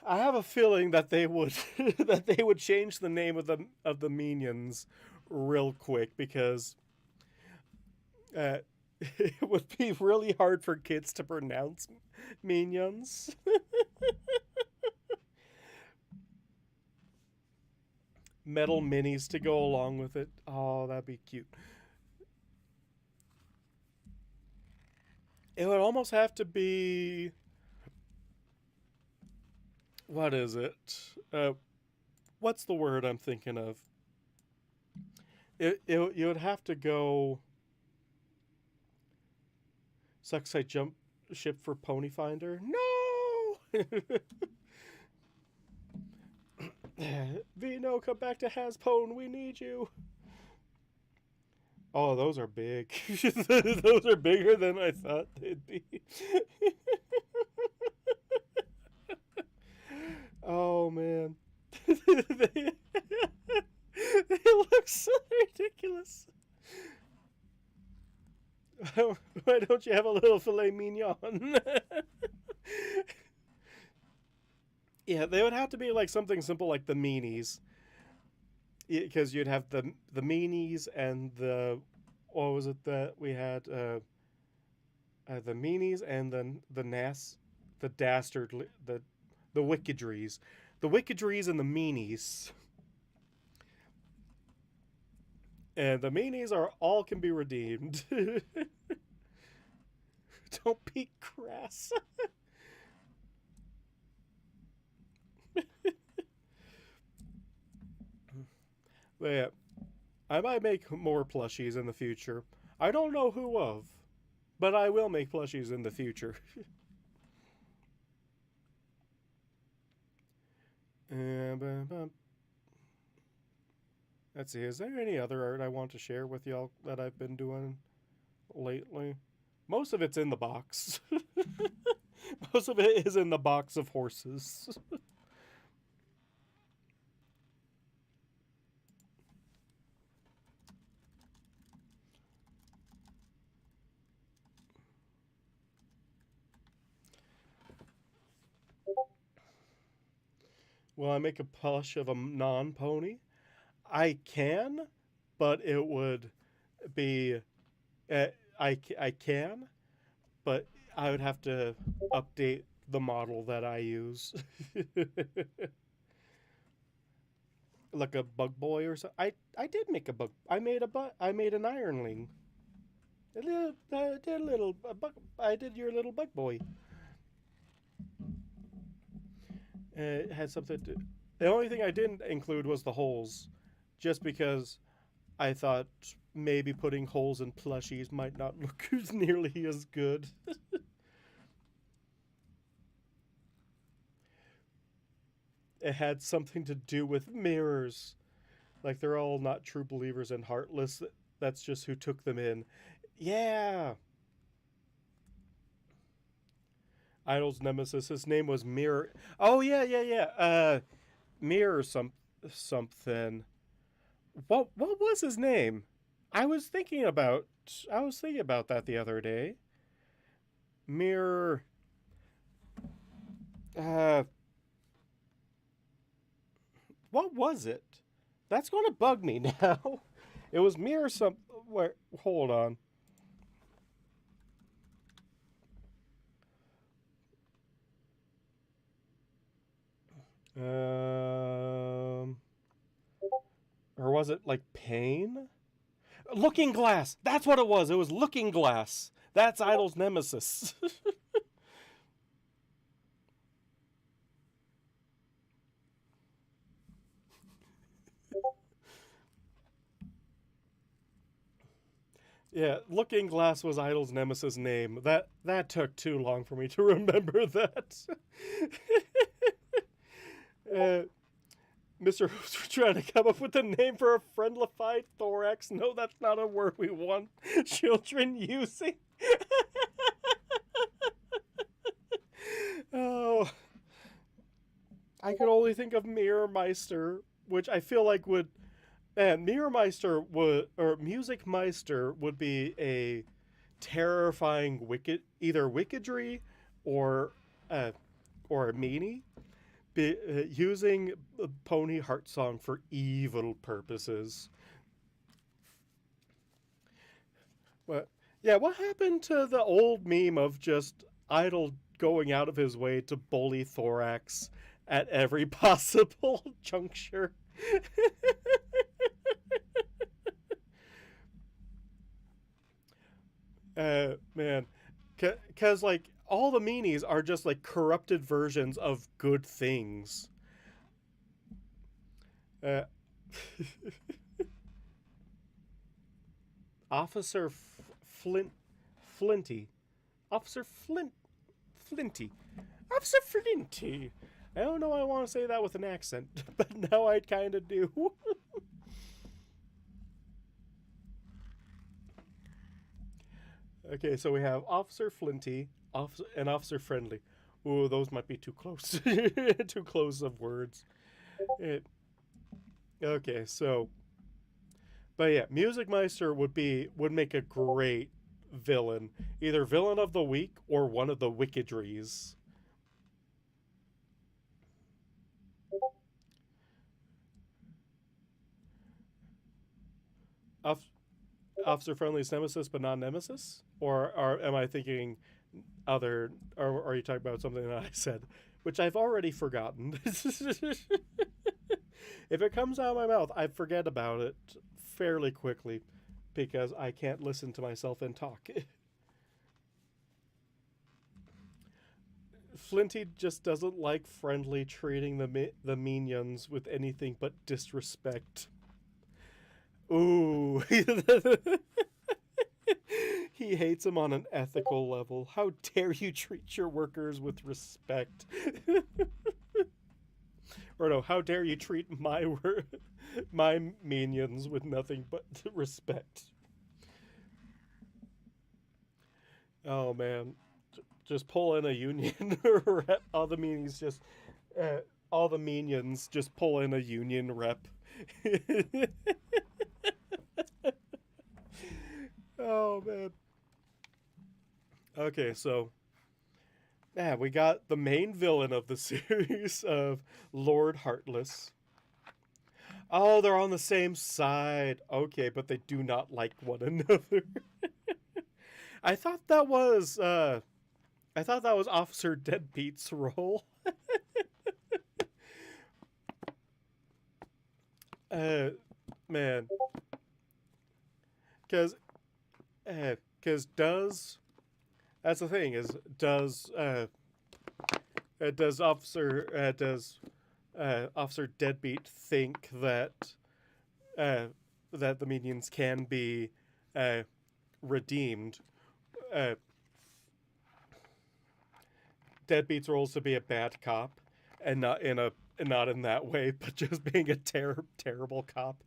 I have a feeling that they would that they would change the name of the minions real quick because uh, it would be really hard for kids to pronounce minions. Metal minis to go along with it. Oh, that'd be cute. It would almost have to be what is it? What's the word I'm thinking of? You would have to go. Sucks I jump ship for Pony Finder. No. Vino, come back to Haspone. We need you. Oh, those are big. Those are bigger than I thought they'd be. Oh man. they look so ridiculous. Why don't you have a little filet mignon? Yeah, they would have to be like something simple like the meanies, because you'd have the meanies and the what was it that we had the meanies and then the dastardly the wickedries and the meanies. And the meanies are all can be redeemed. Don't be crass. But yeah, I might make more plushies in the future. I don't know who of, but I will make plushies in the future. Let's see, is there any other art I want to share with y'all that I've been doing lately? Most of it's in the box. Most of it is in the box of horses. Will I make a plush of a non-pony? I can, but it would be. Uh, I can, but I would have to update the model that I use. Like a bug boy or something. I did make a bug. I made an ironling. Did a little a bug. I did your little bug boy. It had something to. The only thing I didn't include was the holes, just because I thought maybe putting holes in plushies might not look nearly as good. It had something to do with mirrors. Like they're all not true believers and heartless. That's just who took them in. Yeah. Idol's nemesis. His name was Mirror. Oh yeah, yeah, yeah. Mirror something. What was his name? I was thinking about that the other day. Mirror. Uh, what was it? That's going to bug me now. It was Mirror some. Where? Hold on. Or was it like Pain? Looking Glass. That's what it was. It was Looking Glass. That's Idol's nemesis. Yeah, Looking Glass was Idol's nemesis name. That took too long for me to remember that. uh, Mr. Hoops, we're trying to come up with a name for a friendlified thorax. No, that's not a word we want children using. Oh, I could only think of Mirror Meister, which I feel like would And Mirrormeister would, or Music Meister would be a terrifying wicked, either wickedry or uh, or a meanie, using Pony Heart Song for evil purposes. What? Yeah, what happened to the old meme of just Idol going out of his way to bully Thorax at every possible juncture? Man, because like all the meanies are just like corrupted versions of good things. Uh, Officer Flint, Flinty, Officer Flinty, Officer Flinty. I don't know why I want to say that with an accent, but now I kind of do. Okay, so we have Officer Flinty, and Officer Friendly. Ooh, those might be too close. Too close of words. It, okay, so but yeah, Music Meister would make a great villain, either villain of the week or one of the wickedries. Off, Officer Friendly's nemesis, but not nemesis, or am I thinking other? Or are you talking about something that I said, which I've already forgotten? If it comes out of my mouth, I forget about it fairly quickly because I can't listen to myself and talk. Flinty just doesn't like Friendly treating the minions with anything but disrespect. Ooh. He hates him on an ethical level. How dare you treat your workers with respect? Or no, how dare you treat my minions with nothing but respect? Oh man, just pull in a union. all the minions just, all the minions just pull in a union rep. Oh man. Okay, so yeah, we got the main villain of the series of Lord Heartless. Oh, they're on the same side. Okay, but they do not like one another. I thought that was Officer Deadbeat's role. Uh man, cuz does that's the thing is does Officer Deadbeat think uh, that the minions can be uh, redeemed? Uh, Deadbeat's role is to be a bad cop, and not in that way, but just being a terrible cop.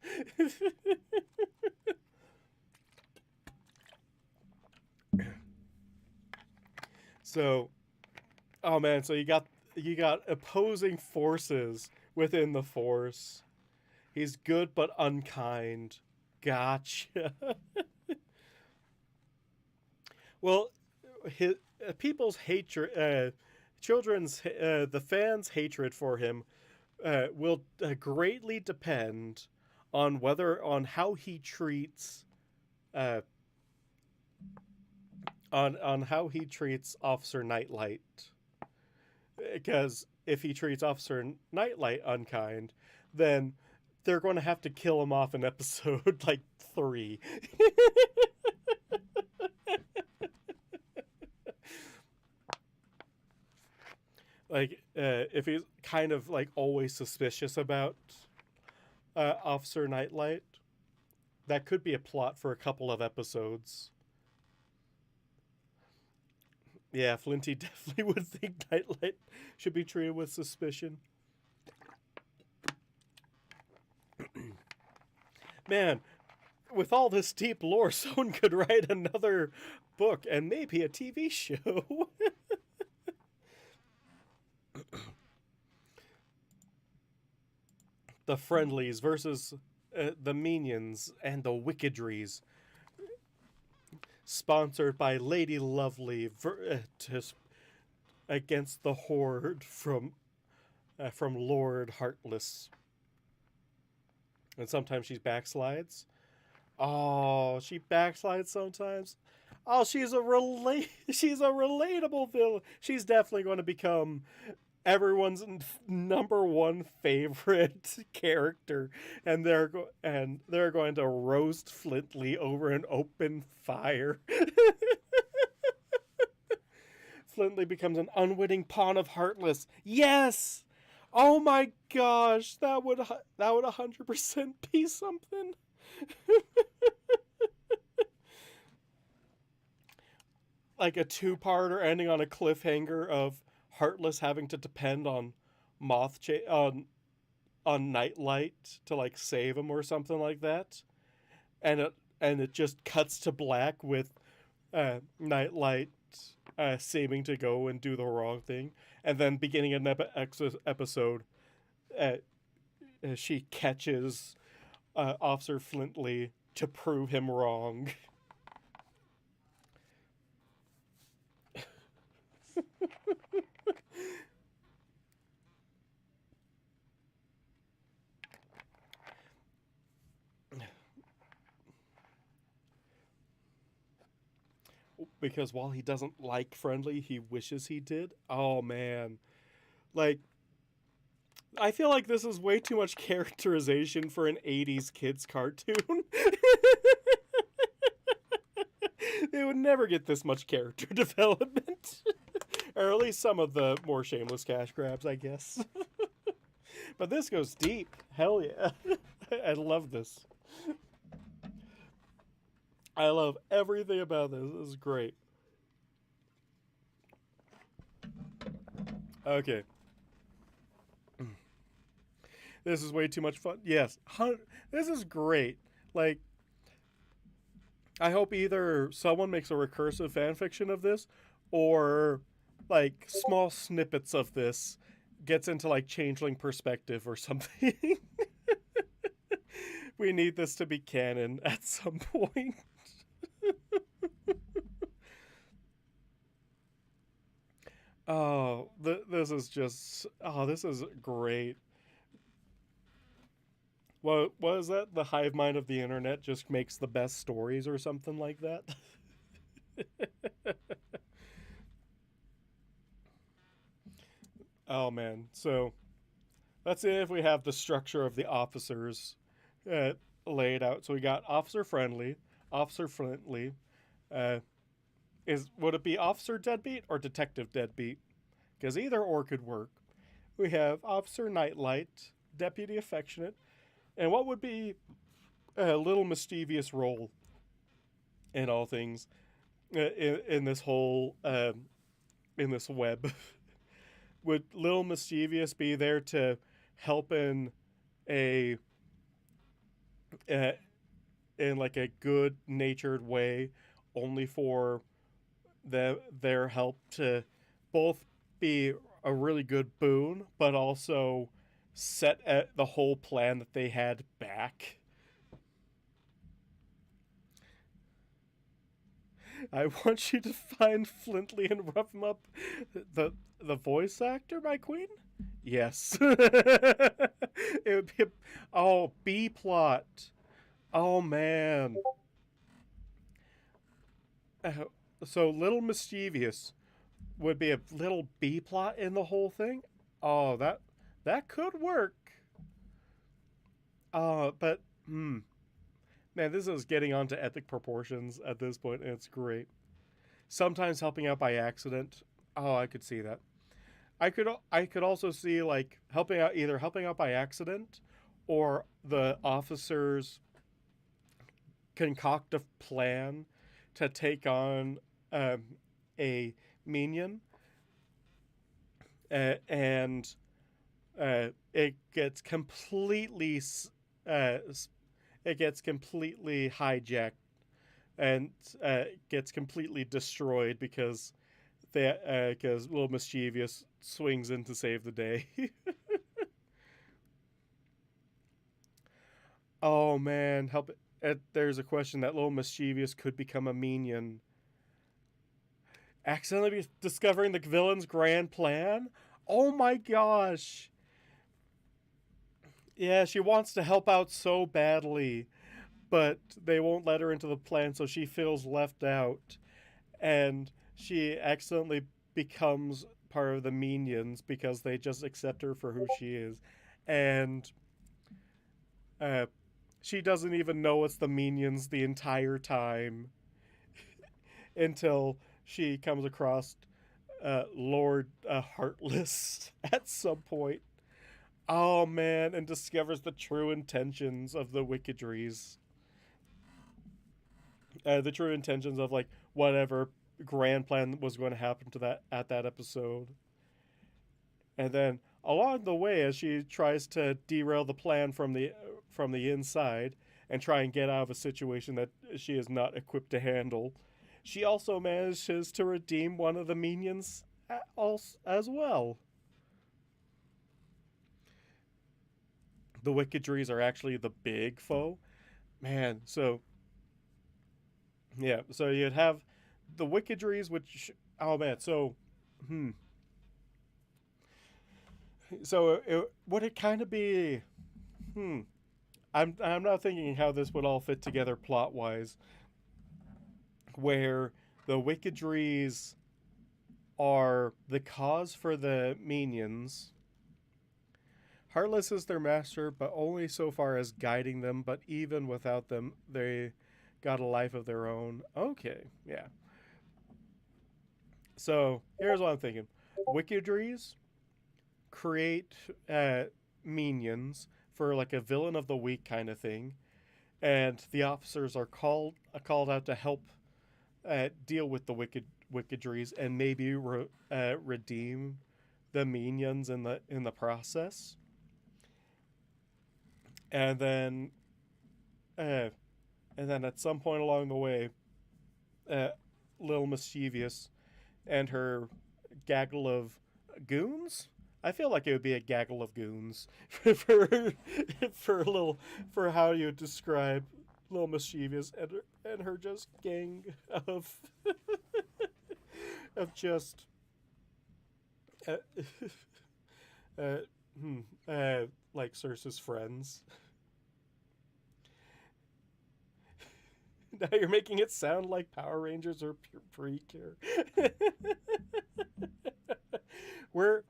So, oh man, so you got opposing forces within the force. He's good but unkind. Gotcha. Well, his, people's hatred, the fans' hatred for him will greatly depend on how he treats uh, on how he treats Officer Nightlight. Because if he treats Officer Nightlight unkind, then they're going to have to kill him off in episode like 3. Like if he's kind of like always suspicious about Officer Nightlight, that could be a plot for a couple of episodes. Yeah, Flinty definitely would think Nightlight should be treated with suspicion. Man, with all this deep lore, someone could write another book and maybe a TV show. The friendlies versus the minions and the wickedries, sponsored by Lady Lovely, against the horde from Lord Heartless. And sometimes she backslides. Oh, she backslides sometimes. Oh, she's a relatable villain. She's definitely going to become everyone's number one favorite character, and they're going to roast Flintley over an open fire. Flintley becomes an unwitting pawn of Heartless. Yes. Oh my gosh, that would 100% be something. Like a two-parter ending on a cliffhanger of Heartless having to depend on on Nightlight to like save him or something like that, and it just cuts to black with Nightlight seeming to go and do the wrong thing, and then beginning an episode, uh, she catches Officer Flintley to prove him wrong. Because while he doesn't like Friendly, he wishes he did. Oh man. Like, I feel like this is way too much characterization for an 80s kids cartoon. They would never get this much character development. Or at least some of the more shameless cash grabs, I guess. But this goes deep. Hell yeah. I love this. I love everything about this. This is great. Okay. This is way too much fun. Yes. This is great. Like, I hope either someone makes a recursive fanfiction of this, or like small snippets of this gets into like changeling perspective or something. We need this to be canon at some point. Oh, this is just, oh, this is great. What is that? The hive mind of the internet just makes the best stories or something like that? Oh man. So let's see if we have the structure of the officers uh, laid out. So we got Officer Friendly, Officer Flintley. Uh, would it be Officer Deadbeat or Detective Deadbeat? Because either or could work. We have Officer Nightlight, Deputy Affectionate, and what would be a little mischievous role in all things in this whole in this web. Would little mischievous be there to help a uh, in like a good natured way, only for their help to both be a really good boon, but also set the whole plan that they had back? I want you to find Flintley and rough him up. The voice actor, my queen? Yes. It would be B plot. Oh man. Uh, so little mischievous would be a little B plot in the whole thing. Oh, that could work. But man, this is getting onto epic proportions at this point, and it's great. Sometimes helping out by accident. Oh, I could see that. I could also see like helping out by accident, or the officers concoct a plan to take on a minion, and it gets completely uh, it gets completely hijacked, and gets completely destroyed because little mischievous swings in to save the day. Oh man, help it. There's a question that little mischievous could become a minion. Accidentally discovering the villain's grand plan? Oh my gosh. Yeah, she wants to help out so badly, but they won't let her into the plan, so she feels left out. And she accidentally becomes part of the minions because they just accept her for who she is. And uh, she doesn't even know it's the minions the entire time until she comes across Lord Heartless at some point. Oh man, and discovers the true intentions of the Wickedries. The true intentions of like whatever grand plan was going to happen to that at that episode. And then along the way, as she tries to derail the plan from the inside and try and get out of a situation that she is not equipped to handle, she also manages to redeem one of the minions as well. The Wickedries are actually the big foe. Man, so yeah, so you'd have the Wickedries, which oh man, so hmm, so would it kind of be hmm? I'm not thinking how this would all fit together plot wise, where the Wickedries are the cause for the minions. Heartless is their master, but only so far as guiding them. But even without them, they got a life of their own. Okay, yeah. So here's what I'm thinking: Wickedries create minions for like a villain of the week kind of thing, and the officers are called out to help deal with the wickedries and maybe redeem the minions in the process. And then uh, and then at some point along the way, uh, little mischievous and her gaggle of goons. I feel like it would be a gaggle of goons for a little for how you describe little mischievous and her just gang of of just uh, uh, hmm, like Cersei's friends. Now you're making it sound like Power Rangers or Precure.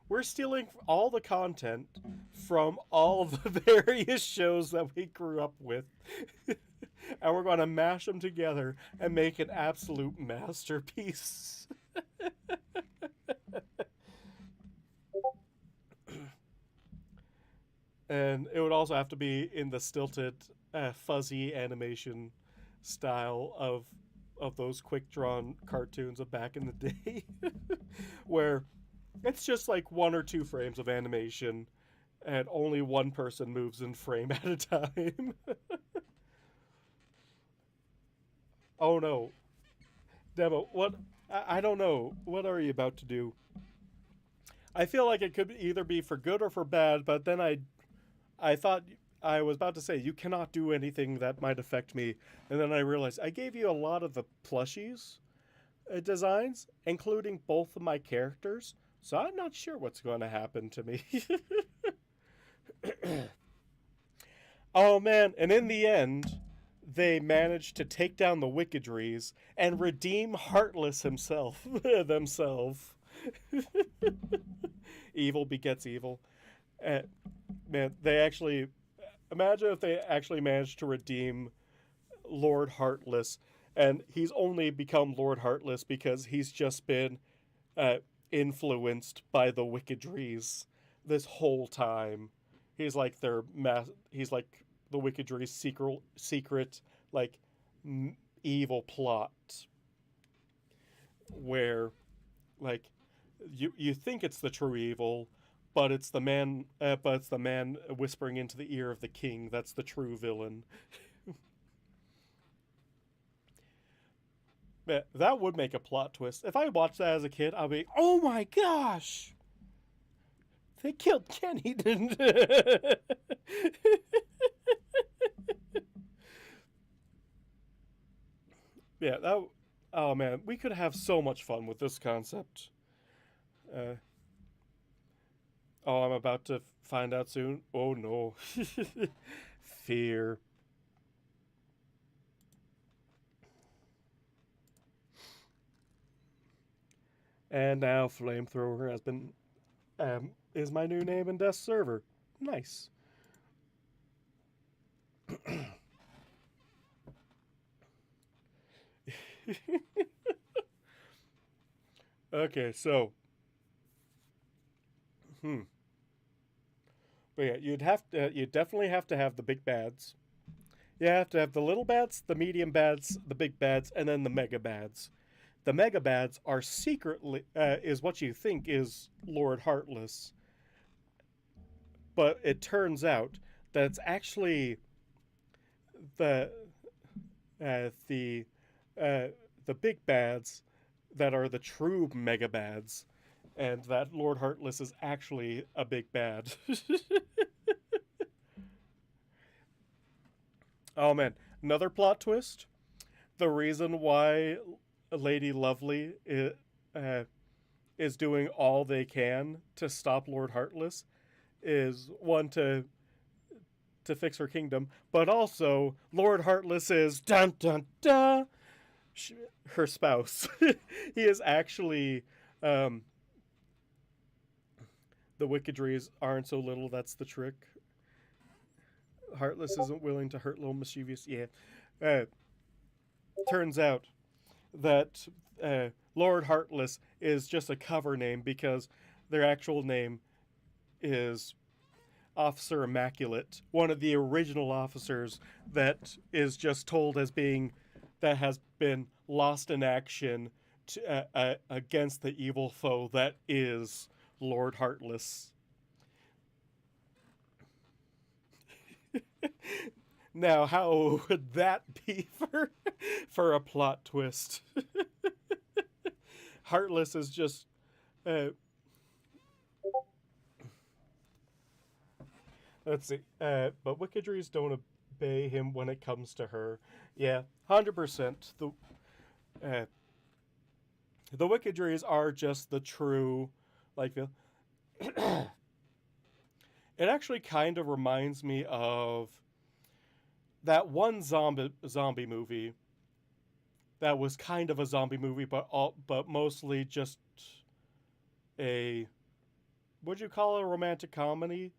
We're stealing all the content from all the various shows that we grew up with, and we're going to mash them together and make an absolute masterpiece. And it would also have to be in the stilted, fuzzy animation style of those quick drawn cartoons of back in the day, where it's just like one or two frames of animation, and only one person moves in frame at a time. Oh no, Demo, what? I don't know. What are you about to do? I feel like it could either be for good or for bad, but then I thought I was about to say you cannot do anything that might affect me, and then I realized I gave you a lot of the plushies designs, including both of my characters, so I'm not sure what's going to happen to me. Oh man, and in the end, they managed to take down the Wickedries and redeem Heartless himself themselves. Evil begets evil. Uh, Man, they actually imagine if they actually managed to redeem Lord Heartless, and he's only become Lord Heartless because he's just been uh, influenced by the Wickedries this whole time. He's like he's like the Wickedries' secret like evil plot, where like you think it's the true evil, but it's the man whispering into the ear of the king that's the true villain. That would make a plot twist. If I watched that as a kid, I'd be, oh my gosh, they killed Kenny, didn't? Yeah, that. Oh man, we could have so much fun with this concept. Uh, oh, I'm about to find out soon. Oh no. Fear. And now Flamethrower has been is my new name in Death Server. Nice. Okay, so hmm. But yeah, you definitely have to have the big bads. You have to have the little bads, the medium bads, the big bads, and then the mega bads. The mega bads are secretly is what you think is Lord Heartless, but it turns out that it's actually the the uh, the big bads that are the true mega bads, and that Lord Heartless is actually a big bad. Oh man, another plot twist. The reason why Lady Lovely is doing all they can to stop Lord Heartless is one to fix her kingdom, but also Lord Heartless is dun dun dun her spouse. He is actually the wickedries aren't so little. That's the trick. Heartless isn't willing to hurt little mischievous. Yeah. Uh, Turns out that Lord Heartless is just a cover name because their actual name is Officer Immaculate, one of the original officers that is just told as being that has been lost in action against the evil foe that is Lord Heartless. Now, how would that be for a plot twist? Heartless is just uh, let's see. But wickedries don't obey him when it comes to her. Yeah, 100%. Uh, the wickedries are just the true, like the. It actually kind of reminds me of that one zombie movie that was kind of a zombie movie, but mostly just a what'd you call it, a romantic comedy?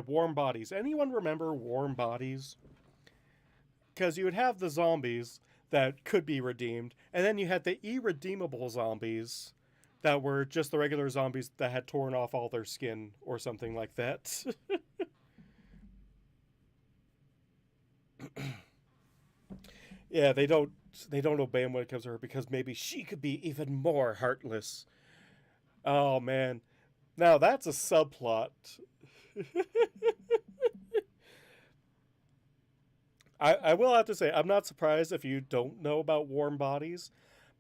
Warm Bodies. Anyone remember Warm Bodies? Because you would have the zombies that could be redeemed, and then you had the irredeemable zombies that were just the regular zombies that had torn off all their skin or something like that. Yeah, they don't obey him when it comes to her because maybe she could be even more heartless. Oh man, now that's a subplot. I will have to say I'm not surprised if you don't know about Warm Bodies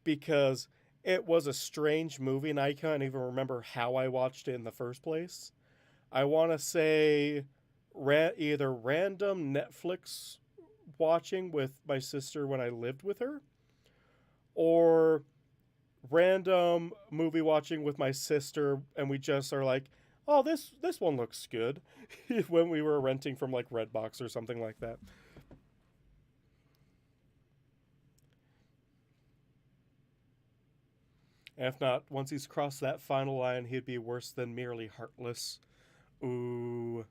because it was a strange movie and I can't even remember how I watched it in the first place. I want to say either random Netflix watching with my sister when I lived with her, or random movie watching with my sister, and we just are like, "Oh, this one looks good," when we were renting from like Redbox or something like that. And if not, once he's crossed that final line, he'd be worse than merely heartless. Ooh,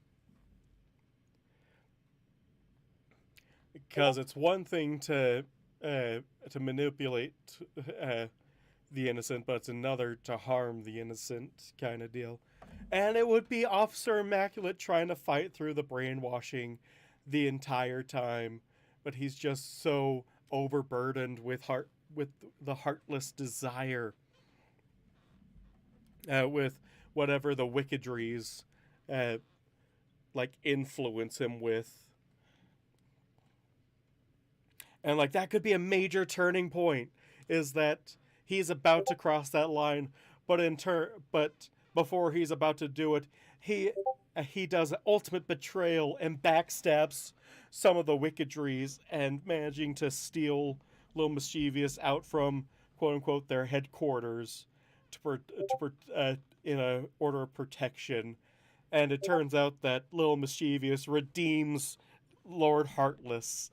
because it's one thing to manipulate uh, the innocent, but it's another to harm the innocent kind of deal. And it would be Officer Immaculate trying to fight through the brainwashing the entire time, but he's just so overburdened with the heartless desire, with whatever the wickedries uh, like influence him with, and like that could be a major turning point. Is that he's about to cross that line, but before he's about to do it, he does ultimate betrayal and backstabs some of the wickedries and managing to steal little mischievous out from quote unquote their headquarters in a order of protection, and it turns out that little mischievous redeems Lord Heartless.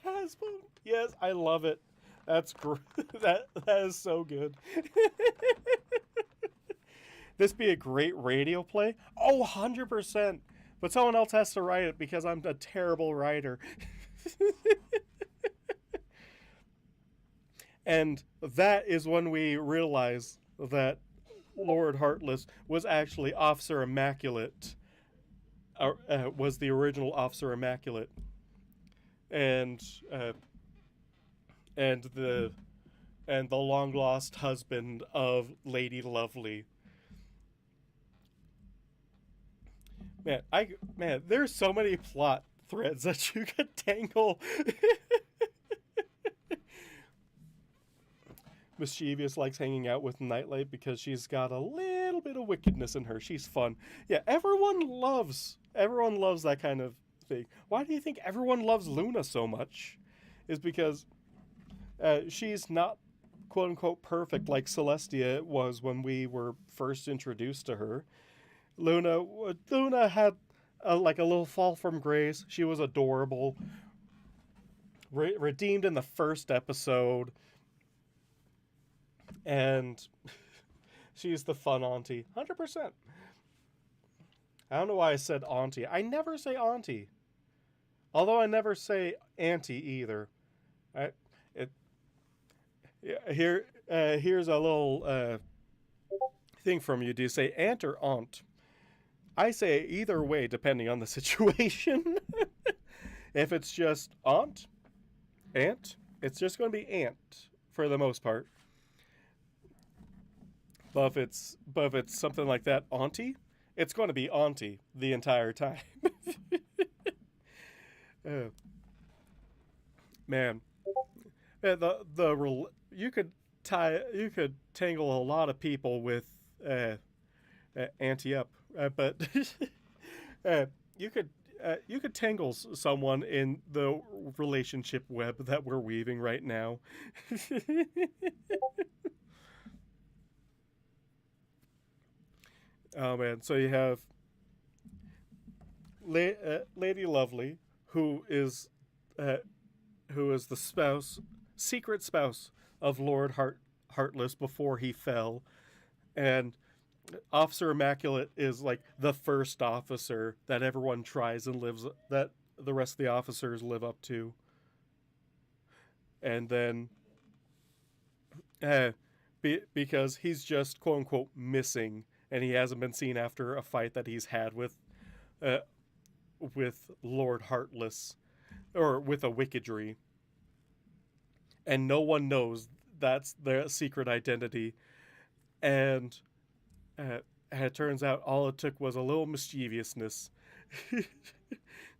Hasbro. Yes, I love it. That's great. That is so good. This be a great radio play? Oh, 100%. But someone else has to write it because I'm a terrible writer. And that is when we realize that Lord Heartless was actually Officer Immaculate. Was the original Officer Immaculate. And uh, and the long lost husband of Lady Lovely. Man, there's so many plot threads that you could tangle. Mischievous likes hanging out with Nightlight because she's got a little bit of wickedness in her. She's fun. Yeah, everyone loves that kind of thing. Why do you think everyone loves Luna so much? Is because she's not quote unquote perfect like Celestia was when we were first introduced to her. Luna had like a little fall from grace. She was adorable, redeemed in the first episode, and she's the fun auntie, 100%. I don't know why I said auntie. I never say auntie, although I never say auntie either. Here's a little thing from you. Do you say aunt or aunt? I say either way depending on the situation. If it's just aunt, it's just going to be aunt for the most part. But if it's something like that, auntie, it's going to be auntie the entire time. Man, you could tangle a lot of people with ante up, but you could tangle someone in the relationship web that we're weaving right now. Oh man, so you have Lady Lovely, who is the secret spouse of Lord Heartless before he fell, and Officer Immaculate is like the first officer that everyone tries and that the rest of the officers live up to. And then because he's just quote unquote missing, and he hasn't been seen after a fight that he's had with Lord Heartless, or with a wickedry, and no one knows that's their secret identity. And it turns out all it took was a little mischievousness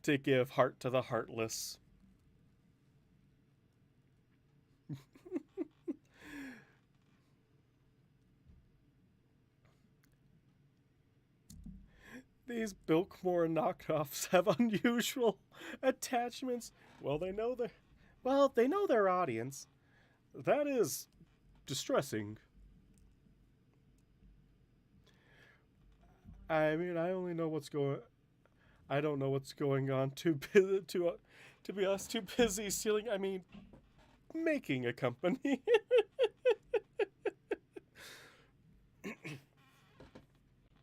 to give heart to the heartless. These Bilkmore knockoffs have unusual attachments. Well, they know their audience. That is distressing. I mean, I don't know what's going on. To be honest, too busy stealing. I mean, making a company.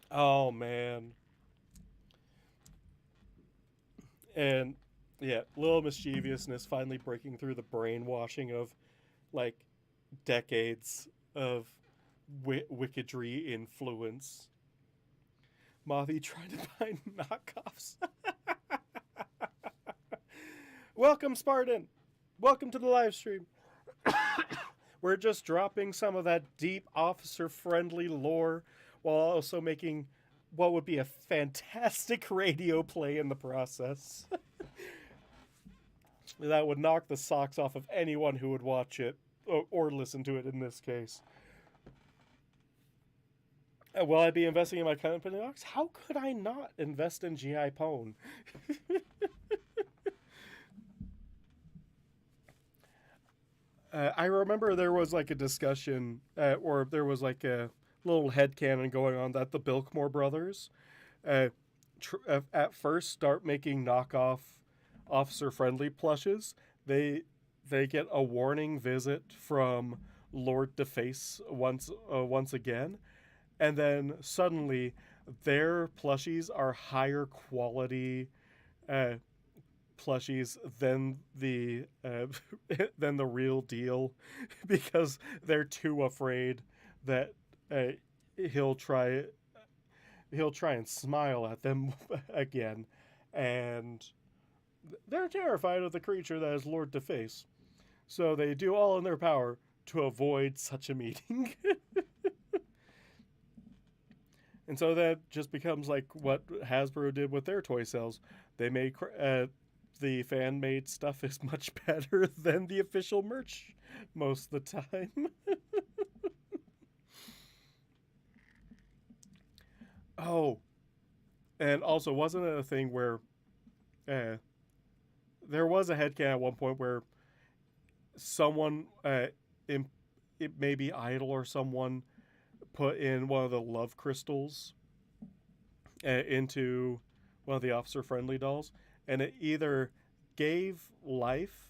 Oh man. And yeah, little mischievousness finally breaking through the brainwashing of like decades of wickedry influence. Mothy trying to find knockoffs. Welcome, Spartan. Welcome to the live stream. We're just dropping some of that deep officer-friendly lore while also making what would be a fantastic radio play in the process. That would knock the socks off of anyone who would watch it or listen to it in this case. Will I be investing in my company stocks? How could I not invest in GI Pone? I remember there was like a discussion, or there was like a little headcanon going on that the Bilkmore brothers, uh, at first start making knockoff officer friendly plushes. They they get a warning visit from Lord Deface once again, and then suddenly their plushies are higher quality uh, plushies than the than the real deal because they're too afraid that uh, he'll try he'll try and smile at them again, and they're terrified of the creature that is Lord Deface. So they do all in their power to avoid such a meeting. And so that just becomes like what Hasbro did with their toy sales. They made the fan made stuff is much better than the official merch most of the time. Oh, and also, wasn't it a thing where uh, there was a headcanon at one point where someone, it may be Idol or someone, put in one of the love crystals into one of the officer friendly dolls, and it either gave life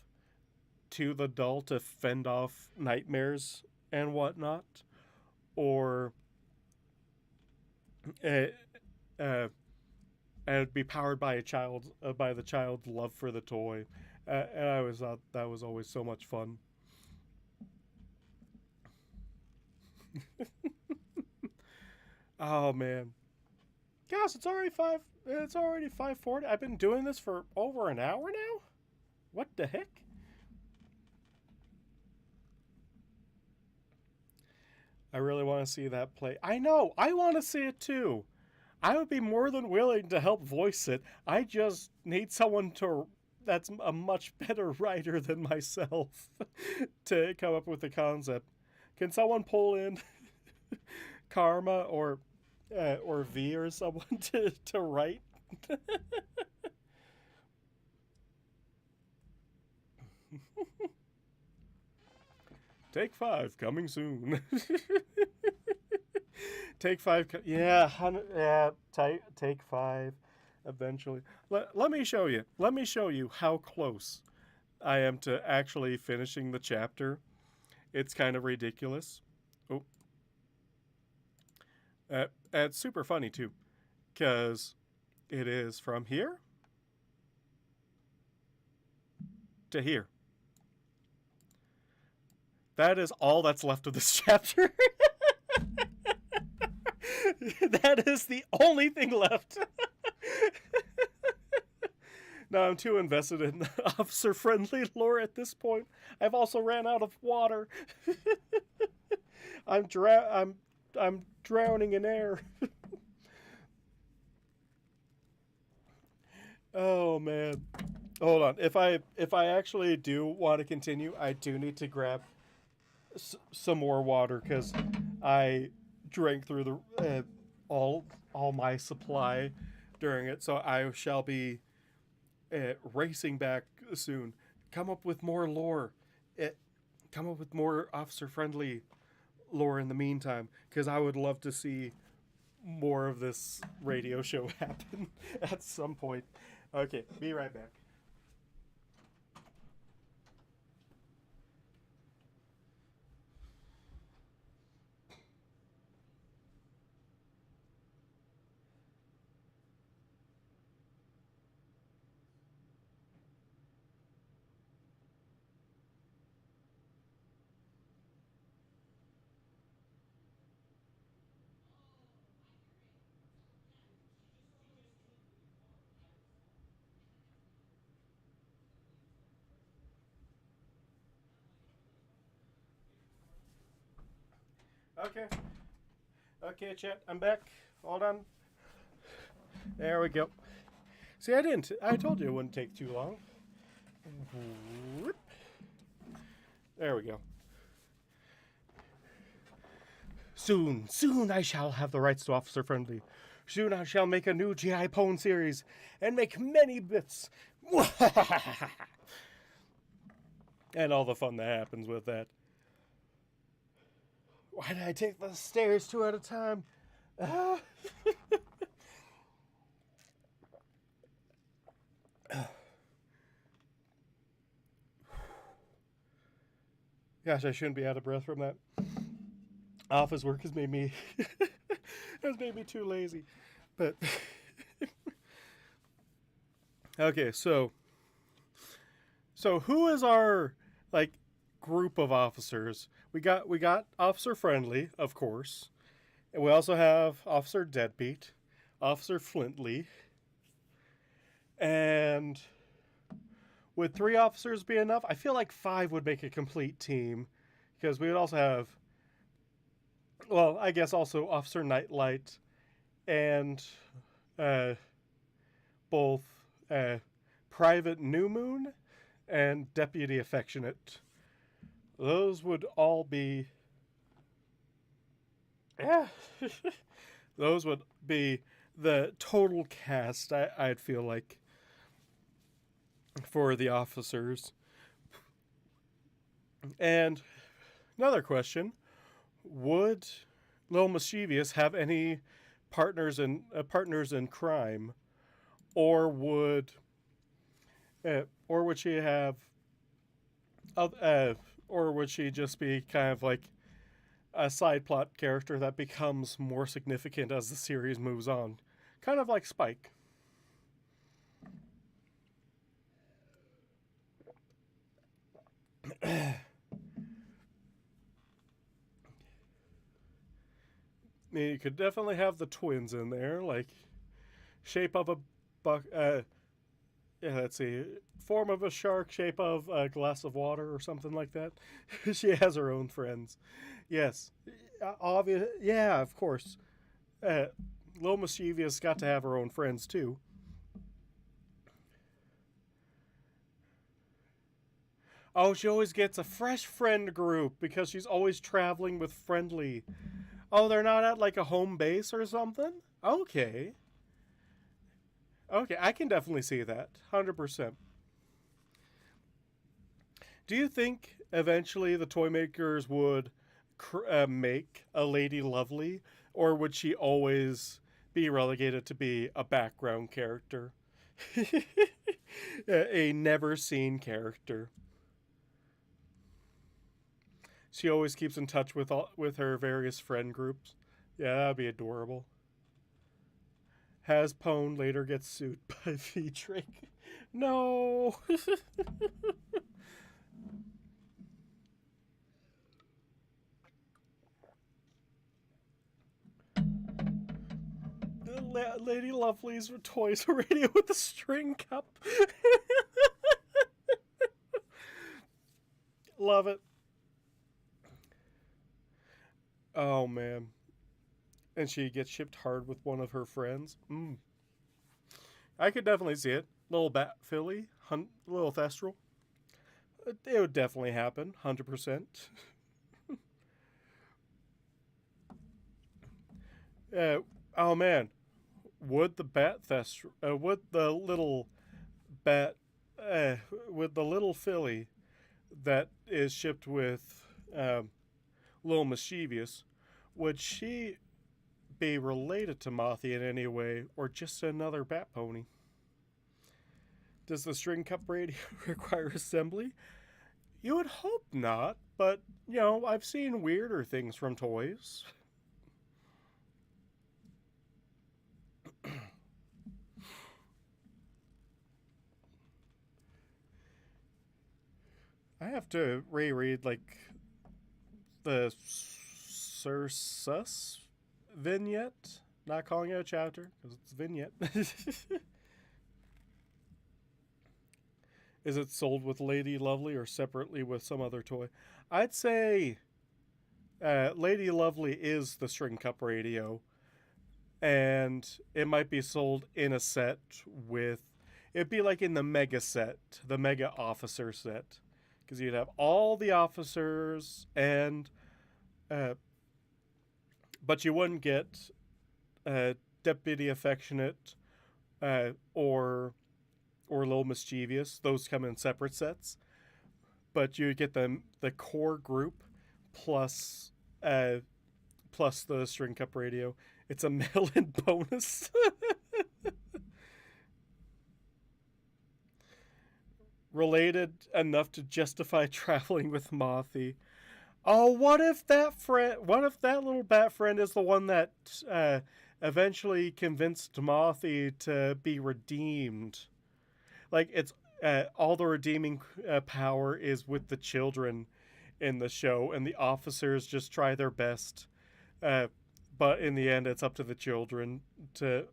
to the doll to fend off nightmares and whatnot, or it, and it'd be powered by by the child's love for the toy. And I always thought that was always so much fun. Oh man, gosh, it's already five. It's already 5:40. I've been doing this for over an hour now. What the heck? I really want to see that play. I know. I want to see it too. I would be more than willing to help voice it. I just need someone to that's a much better writer than myself to come up with the concept. Can someone pull in Karma or V or someone to write? Take 5 coming soon. Take 5. Yeah, yeah. Take 5. Eventually, let me show you. Let me show you how close I am to actually finishing the chapter. It's kind of ridiculous. Oh, it's super funny too, because it is from here to here. That is all that's left of this chapter. That is the only thing left. Now I'm too invested in officer friendly lore at this point. I've also ran out of water. I'm drowning in air. Oh man. Hold on. If I actually do want to continue, I do need to grab some more water because I drank through the all my supply during it. So I shall be racing back soon. Come up with more lore. It, come up with more officer friendly lore in the meantime, because I would love to see more of this radio show happen at some point. Okay, be right back. Okay. Okay, chat. I'm back. Hold on. There we go. See, I didn't. I told you it wouldn't take too long. There we go. Soon, soon I shall have the rights to Officer Friendly. Soon I shall make a new G.I. Pone series and make many bits. And all the fun that happens with that. Why did I take the stairs 2 at a time? Gosh, I shouldn't be out of breath from that. Office work has made me too lazy. But okay, so who is our like group of officers? We got Officer Friendly, of course. And we also have Officer Deadbeat, Officer Flintley, and would 3 officers be enough? I feel like 5 would make a complete team, because we would also have, well, I guess also Officer Nightlight and both Private New Moon and Deputy Affectionate. Those would all be, yeah, those would be the total cast, I'd feel like, for the officers. And another question, would Lil Mischievous have any partners in crime, or would she have or would she just be kind of like a side plot character that becomes more significant as the series moves on, kind of like Spike? I mean, you could definitely have the twins in there, like shape of a buck. Yeah, let's see, form of a shark, shape of a glass of water, or something like that. She has her own friends. Yes, obvious. Yeah, of course. Lil Mischievous got to have her own friends too. Oh, she always gets a fresh friend group because she's always traveling with Friendly. Oh, they're not at like a home base or something? Okay. Okay, I can definitely see that. 100%. Do you think eventually the toy makers would make a Lady Lovely, or would she always be relegated to be a background character? A never seen character. She always keeps in touch with her various friend groups. Yeah, that'd be adorable. Has Pone later gets sued by V-Drake. No. Lady Lovely's toys radio with the string cup. Love it. Oh man. And she gets shipped hard with one of her friends. I could definitely see it. Little Bat Philly, little Thestral. It would definitely happen, 100%. Oh man, would the would the little bat, with the little filly that is shipped with Little Mischievous, would she be related to Mothie in any way, or just another bat pony? Does the string cup radio require assembly? You would hope not, but, I've seen weirder things from toys. I have to reread, like, the Sursus vignette. Not calling it a chapter, because it's vignette. Is it sold with Lady Lovely or separately with some other toy? I'd say Lady Lovely is the string cup radio, and it might be sold in a set with. It'd be like in the mega set, the mega officer set, because you'd have all the officers and but you wouldn't get Deputy Affectionate or Little Mischievous. Those come in separate sets, but you get the core group plus uh, plus the string cup radio. It's a mail-in bonus. Related enough to justify traveling with Mothy. Oh, what if that friend? What if that little bat friend is the one that eventually convinced Mothy to be redeemed? Like it's all the redeeming power is with the children in the show, and the officers just try their best. But in the end, it's up to the children to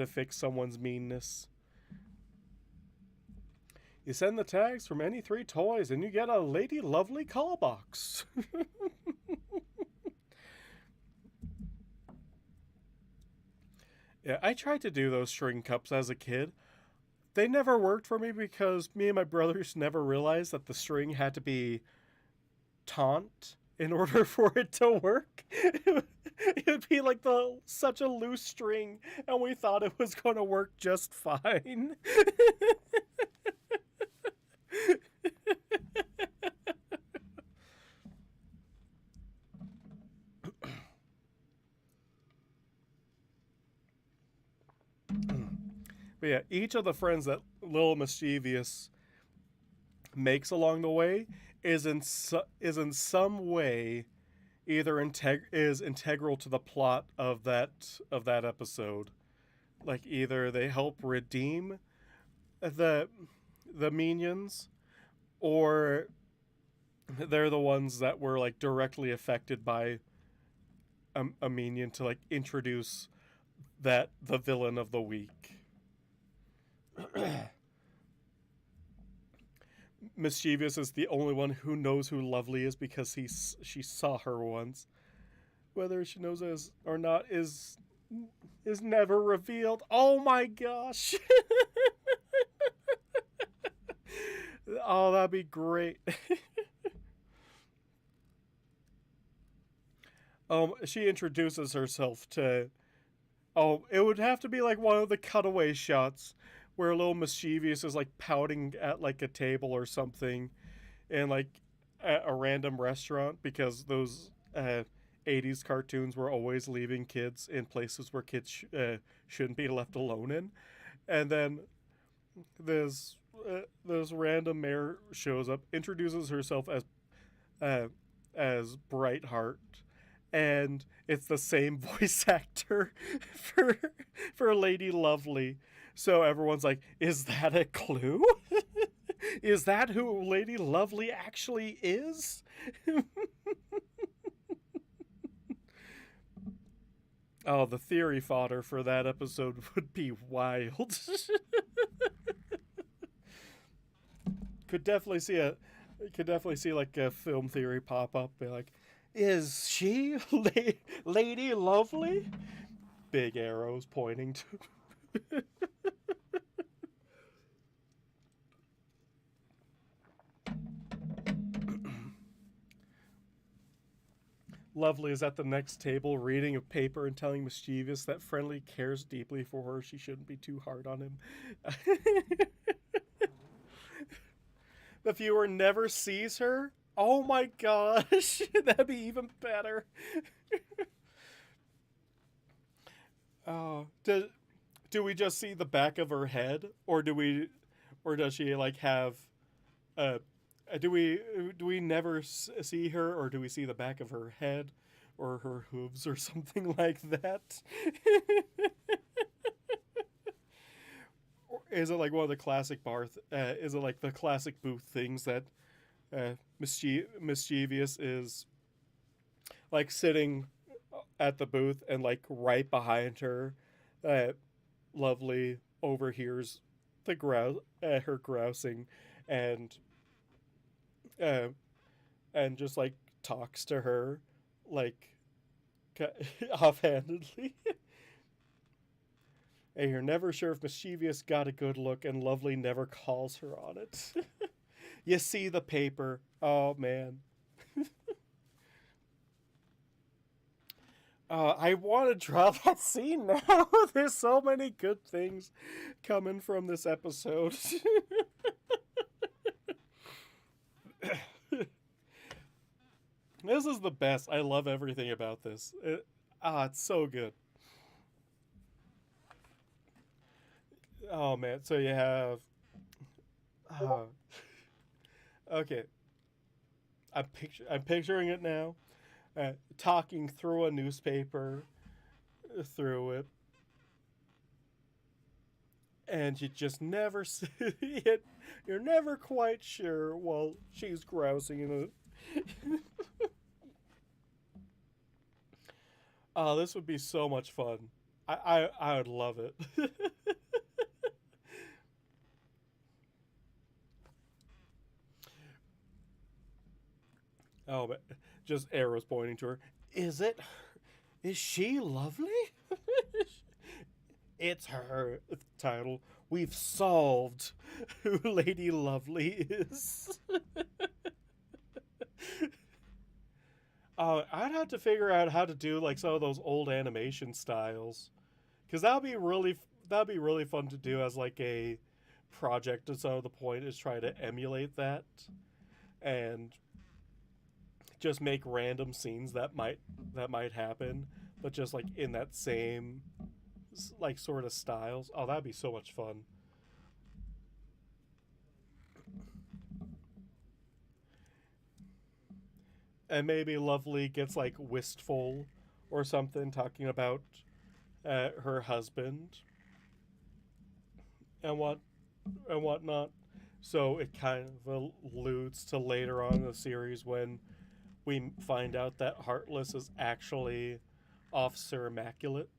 fix someone's meanness. You send the tags from any 3 toys, and you get a Lady Lovely call box. Yeah, I tried to do those string cups as a kid. They never worked for me because me and my brothers never realized that the string had to be taut in order for it to work. It would be like such a loose string, and we thought it was going to work just fine. But yeah, each of the friends that Little Mischievous makes along the way is in some way either is integral to the plot of that episode. Like either they help redeem the minions, or they're the ones that were like directly affected by a minion to like introduce the villain of the week. Mischievous is the only one who knows who Lovely is because she saw her once. Whether she knows it or not is never revealed. Oh my gosh! Oh, that'd be great. She introduces herself to. Oh, it would have to be like one of the cutaway shots where Little Mischievous is like pouting at like a table or something in like a random restaurant, because those 80s cartoons were always leaving kids in places where kids shouldn't be left alone in. And then this random mayor shows up, introduces herself as Brightheart, and it's the same voice actor for Lady Lovely. So everyone's like, is that a clue? Is that who Lady Lovely actually is? Oh, the theory fodder for that episode would be wild. could definitely see like a film theory pop up, be like, is she Lady Lovely? Big arrows pointing to. Lovely is at the next table reading a paper and telling Mischievous that Friendly cares deeply for her. She shouldn't be too hard on him. The viewer never sees her. Oh my gosh, that'd be even better. Oh, do we just see the back of her head, or does she like have do we never see her, or do we see the back of her head or her hooves or something like that? Or is it like one of the classic is it like the classic booth things that Mischievous is like sitting at the booth, and like right behind her, Lovely overhears her grousing, and uh, just like talks to her like offhandedly. And you're never sure if Mischievous got a good look, and Lovely never calls her on it. You see the paper. Oh man. I want to draw that scene now. There's so many good things coming from this episode. This is the best. I love everything about this. It's so good. Oh man, so you have. Uh, okay, I'm picturing it now. Talking through a newspaper, through it, and you just never see it. You're never quite sure while she's grousing in it. Oh, this would be so much fun. I would love it. Oh, but just arrows pointing to her. Is it? Is she lovely? It's her title. We've solved who Lady Lovely is. I'd have to figure out how to do like some of those old animation styles, because that'd be really fun to do as like a project. And so the point is try to emulate that and just make random scenes that might happen, but just like in that same like sort of styles. Oh, that'd be so much fun. And maybe Lovely gets like wistful or something, talking about her husband and whatnot. So it kind of alludes to later on in the series when we find out that Heartless is actually Officer Immaculate,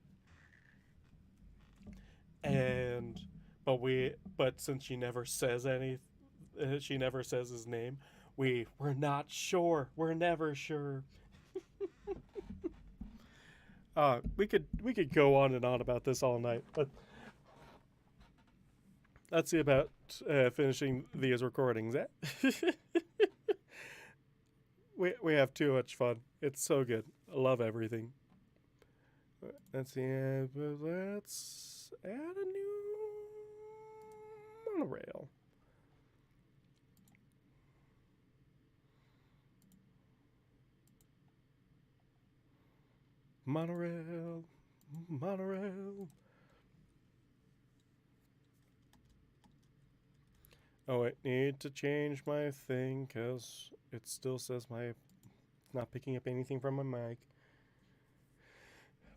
and but since she never says his name. We're not sure. We're never sure. We could go on and on about this all night, but let's see about finishing these recordings. We have too much fun. It's so good. I love everything. Let's see. Let's add a new monorail. Monorail. Monorail. Oh, I need to change my thing because it still says my not picking up anything from my mic.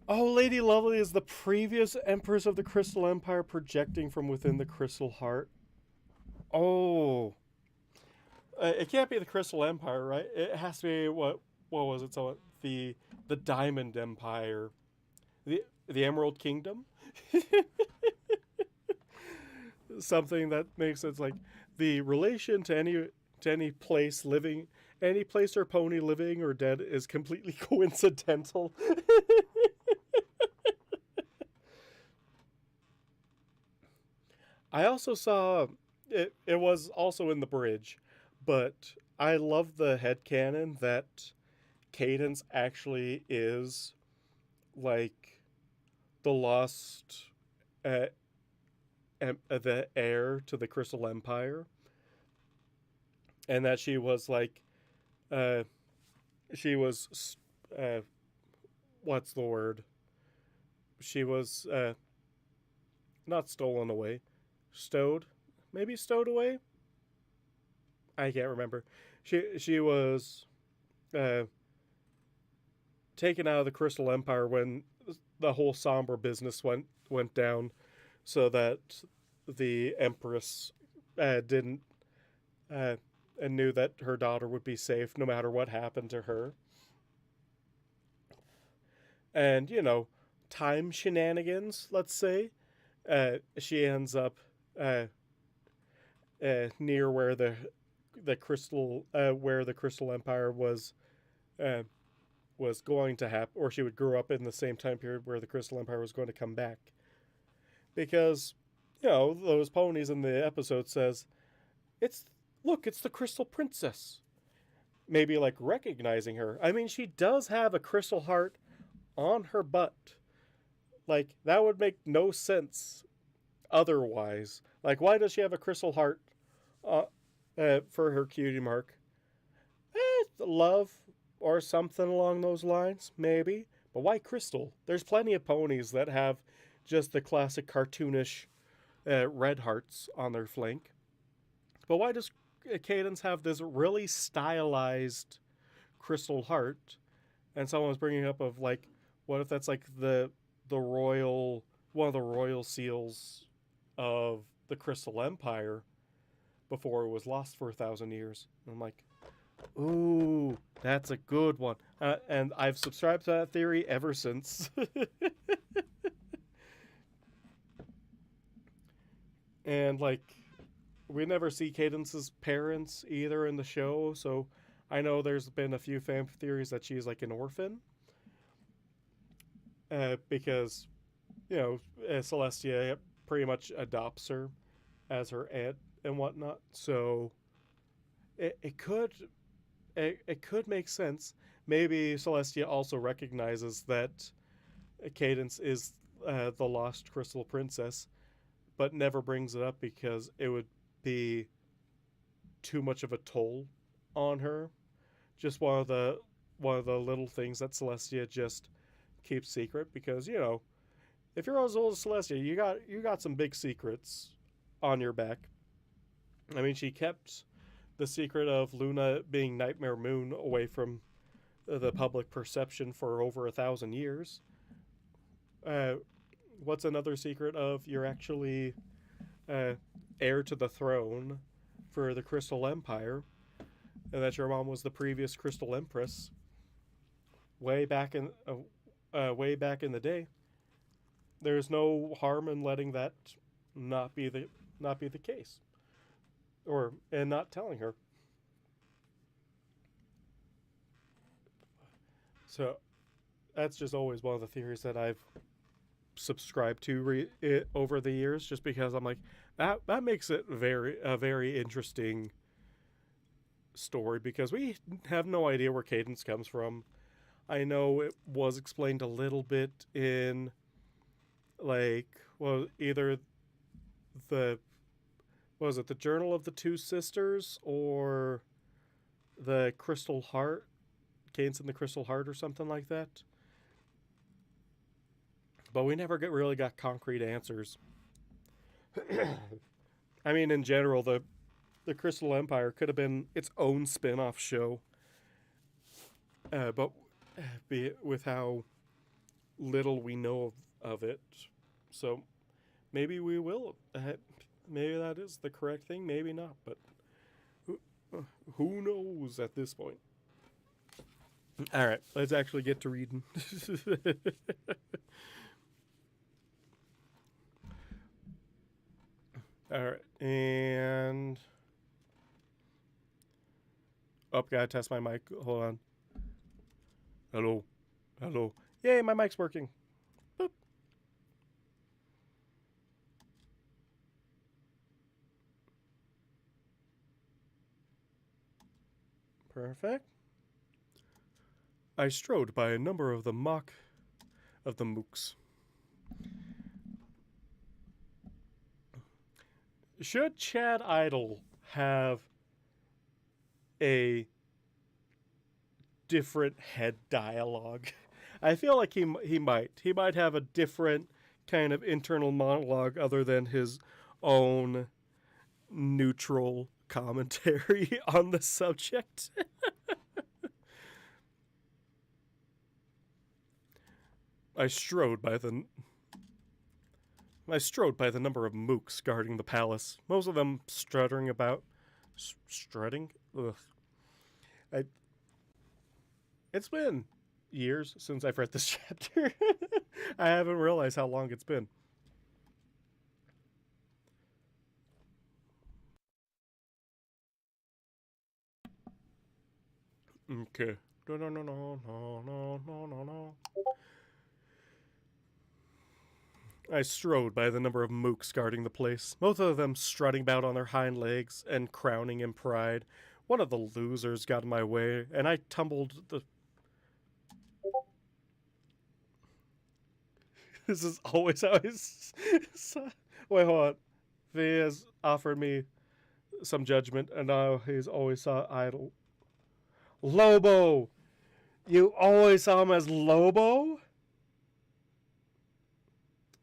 Oh, Lady Lovely is the previous Empress of the Crystal Empire projecting from within the Crystal Heart. Oh, it can't be the Crystal Empire, right? It has to be what was it? So the Diamond Empire, the Emerald Kingdom, something that makes sense. Like the relation to any place living, any place or pony living or dead is completely coincidental. I also saw it. It was also in the bridge, but I love the headcanon that Cadence actually is like the lost uh, the heir to the Crystal Empire, and that she was like uh, she was what's the word? She was not stolen away, stowed, maybe stowed away. I can't remember. She was uh, taken out of the Crystal Empire when the whole somber business went down, so that the Empress didn't uh, and knew that her daughter would be safe no matter what happened to her. And time shenanigans. Let's say she ends up uh, near where the crystal where the Crystal Empire uh, was going to happen, or she would grow up in the same time period where the Crystal Empire was going to come back. Because, those ponies in the episode says, it's, look, it's the Crystal Princess. Maybe like recognizing her. I mean, she does have a crystal heart on her butt. Like, that would make no sense otherwise. Like, why does she have a crystal heart uh, for her cutie mark? Love or something along those lines, maybe. But why crystal? There's plenty of ponies that have just the classic cartoonish red hearts on their flank. But why does Cadence have this really stylized crystal heart? And someone was bringing up of like, what if that's like the royal one of the royal seals of the Crystal Empire before it was lost for 1,000 years? And I'm like, ooh, that's a good one. And I've subscribed to that theory ever since. And like, we never see Cadence's parents either in the show, so I know there's been a few fan theories that she's like an orphan. Because, Celestia pretty much adopts her as her aunt and whatnot. So it could it could make sense. Maybe Celestia also recognizes that Cadence is the lost Crystal Princess, but never brings it up because it would be too much of a toll on her. Just one of the little things that Celestia just keeps secret because if you're as old as Celestia, you got some big secrets on your back. I mean, she kept the secret of Luna being Nightmare Moon away from the public perception for over 1,000 years. Uh, what's another secret of you're actually heir to the throne for the Crystal Empire, and that your mom was the previous Crystal Empress way back in the day? There's no harm in letting that not be the case, and not telling her. So that's just always one of the theories that I've subscribed to over the years, just because I'm like, that makes it a very interesting story, because we have no idea where Cadence comes from. I know it was explained a little bit in, like, well, either the was it the Journal of the Two Sisters or the Crystal Heart, Cadence and the Crystal Heart, or something like that. But we never really got concrete answers. I mean, in general, the Crystal Empire could have been its own spin-off show, but with how little we know of it, so maybe we will. Maybe that is the correct thing. Maybe not, but who knows at this point? All right, let's actually get to reading. All right, and gotta test my mic. Hold on. Hello. Yay, my mic's working. Boop. Perfect. I strode by a number of the mooks. Should Chad Idol have a different head dialogue? I feel like he might have a different kind of internal monologue other than his own neutral commentary on the subject. I strode by the number of mooks guarding the palace, most of them struttering about. Strutting? Ugh. It's been years since I've read this chapter. I haven't realized how long it's been. Okay. No. I strode by the number of mooks guarding the place, most of them strutting about on their hind legs and crowning in pride. One of the losers got in my way, and I tumbled This is always how he's. Wait, hold on. V has offered me some judgment, and now he's always saw idle. Lobo! You always saw him as Lobo?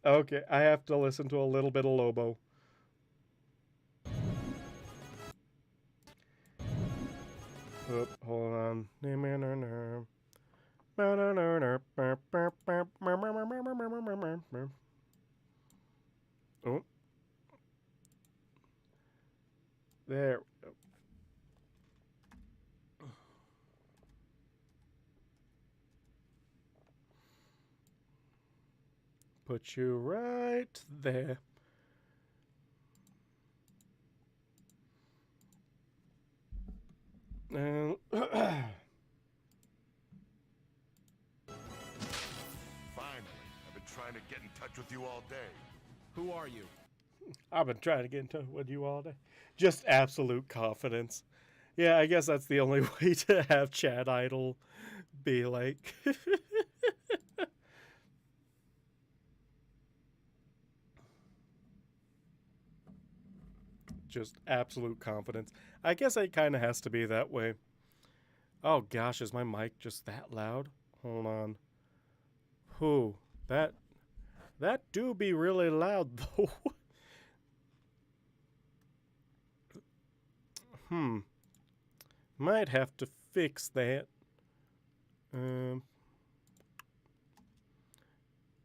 Okay, I have to listen to a little bit of Lobo. Oop, hold on. Oh, there. Put you right there. Finally, I've been trying to get in touch with you all day. Who are you? I've been trying to get in touch with you all day. Just absolute confidence. Yeah, I guess that's the only way to have Chad Idol be like. Just absolute confidence. I guess it kind of has to be that way. Oh gosh, is my mic just that loud? Hold on. Who? That do be really loud though. Might have to fix that.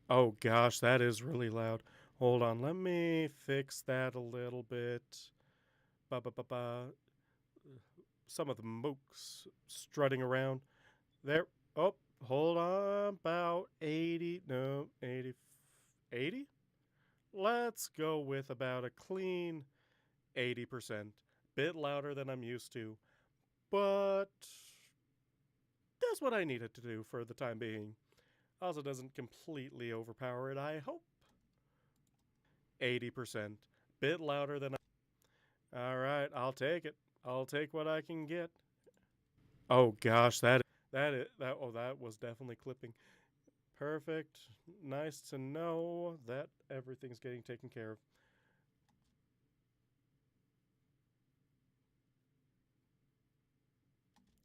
Oh gosh, that is really loud. Hold on, let me fix that a little bit. Ba ba ba ba. Some of the mooks strutting around. There. Oh, hold on. About 80. No, 80. 80? Let's go with about a clean 80%. Bit louder than I'm used to. But that's what I needed to do for the time being. Also doesn't completely overpower it, I hope. 80%. Bit louder than Alright, I'll take it. I'll take what I can get. Oh gosh, that was definitely clipping. Perfect. Nice to know that everything's getting taken care of.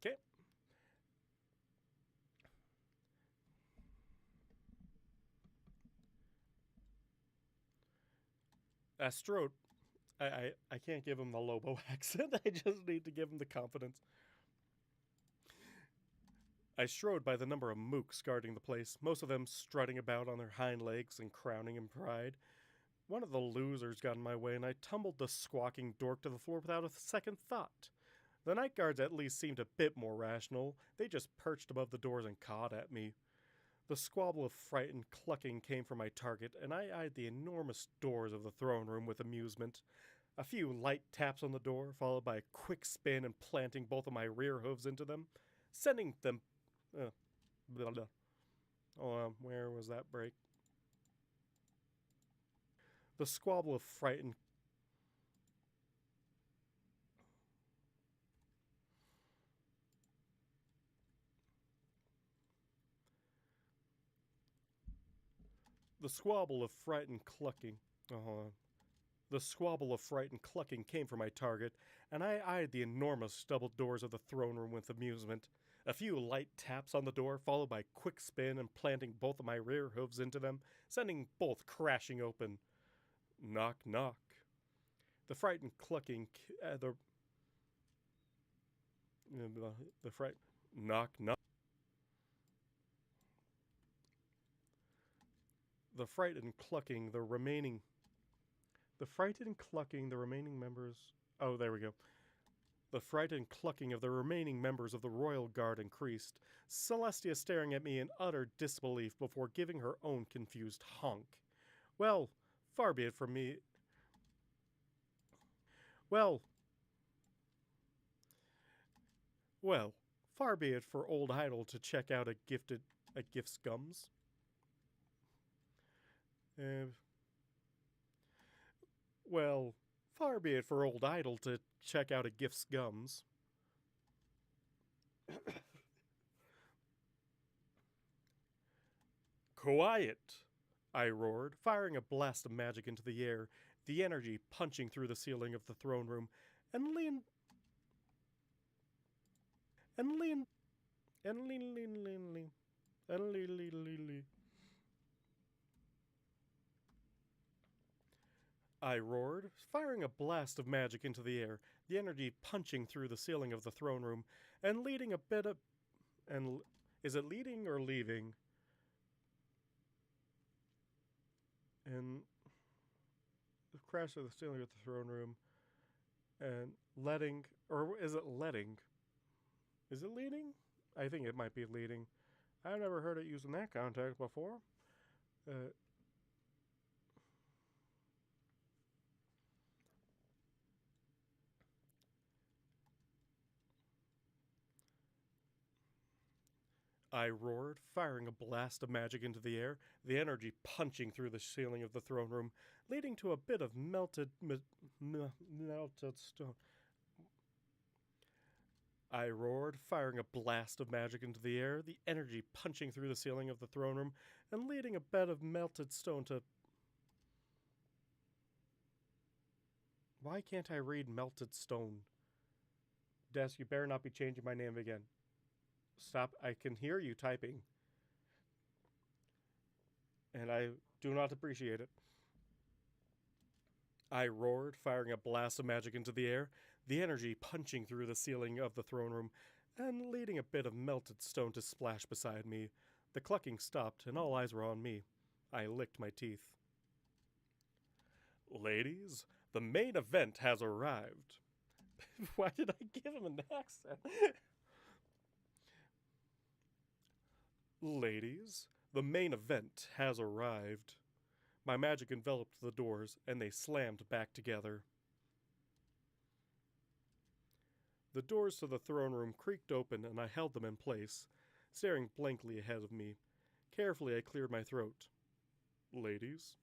Okay. Strode. I can't give him the Lobo accent. I just need to give him the confidence. I strode by the number of mooks guarding the place, most of them strutting about on their hind legs and crowning in pride. One of the losers got in my way, and I tumbled the squawking dork to the floor without a second thought. The night guards at least seemed a bit more rational. They just perched above the doors and cawed at me. The squabble of fright and clucking came from my target, and I eyed the enormous doors of the throne room with amusement. A few light taps on the door, followed by a quick spin and planting both of my rear hooves into them, sending them. Blah, blah. Oh, where was that break? The squabble of fright and the squabble of fright and clucking. Oh, the squabble of fright and clucking came from my target, and I eyed the enormous double doors of the throne room with amusement. A few light taps on the door, followed by a quick spin and planting both of my rear hooves into them, sending both crashing open. Knock, knock. The frightened clucking, the fright, knock, knock. The frightened clucking, the remaining members. Oh, there we go. The fright and clucking of the remaining members of the royal guard increased, Celestia staring at me in utter disbelief before giving her own confused honk. Well, far be it from me. Well, far be it for old Idol to check out a gift's gums. Well, far be it for old Idol to check out a gift's gums. Quiet. I roared, firing a blast of magic into the air, the energy punching through the ceiling of the throne room, and lean and lean and lean lean lean lean and lean lean lean lean. I roared, firing a blast of magic into the air, the energy punching through the ceiling of the throne room, and leading a bit of. And is it leading or leaving? And the crash of the ceiling of the throne room, and letting. Or is it letting? Is it leading? I think it might be leading. I've never heard it used in that context before. Uh, I roared, firing a blast of magic into the air, the energy punching through the ceiling of the throne room, leading to a bit of melted stone. I roared, firing a blast of magic into the air, the energy punching through the ceiling of the throne room, and leading a bed of melted stone to. Why can't I read melted stone? Desk, you better not be changing my name again. Stop. I can hear you typing. And I do not appreciate it. I roared, firing a blast of magic into the air, the energy punching through the ceiling of the throne room, and leading a bit of melted stone to splash beside me. The clucking stopped, and all eyes were on me. I licked my teeth. Ladies, the main event has arrived. Why did I give him an accent? Ladies, the main event has arrived. My magic enveloped the doors, and they slammed back together. The doors to the throne room creaked open, and I held them in place, staring blankly ahead of me. Carefully, I cleared my throat. Ladies,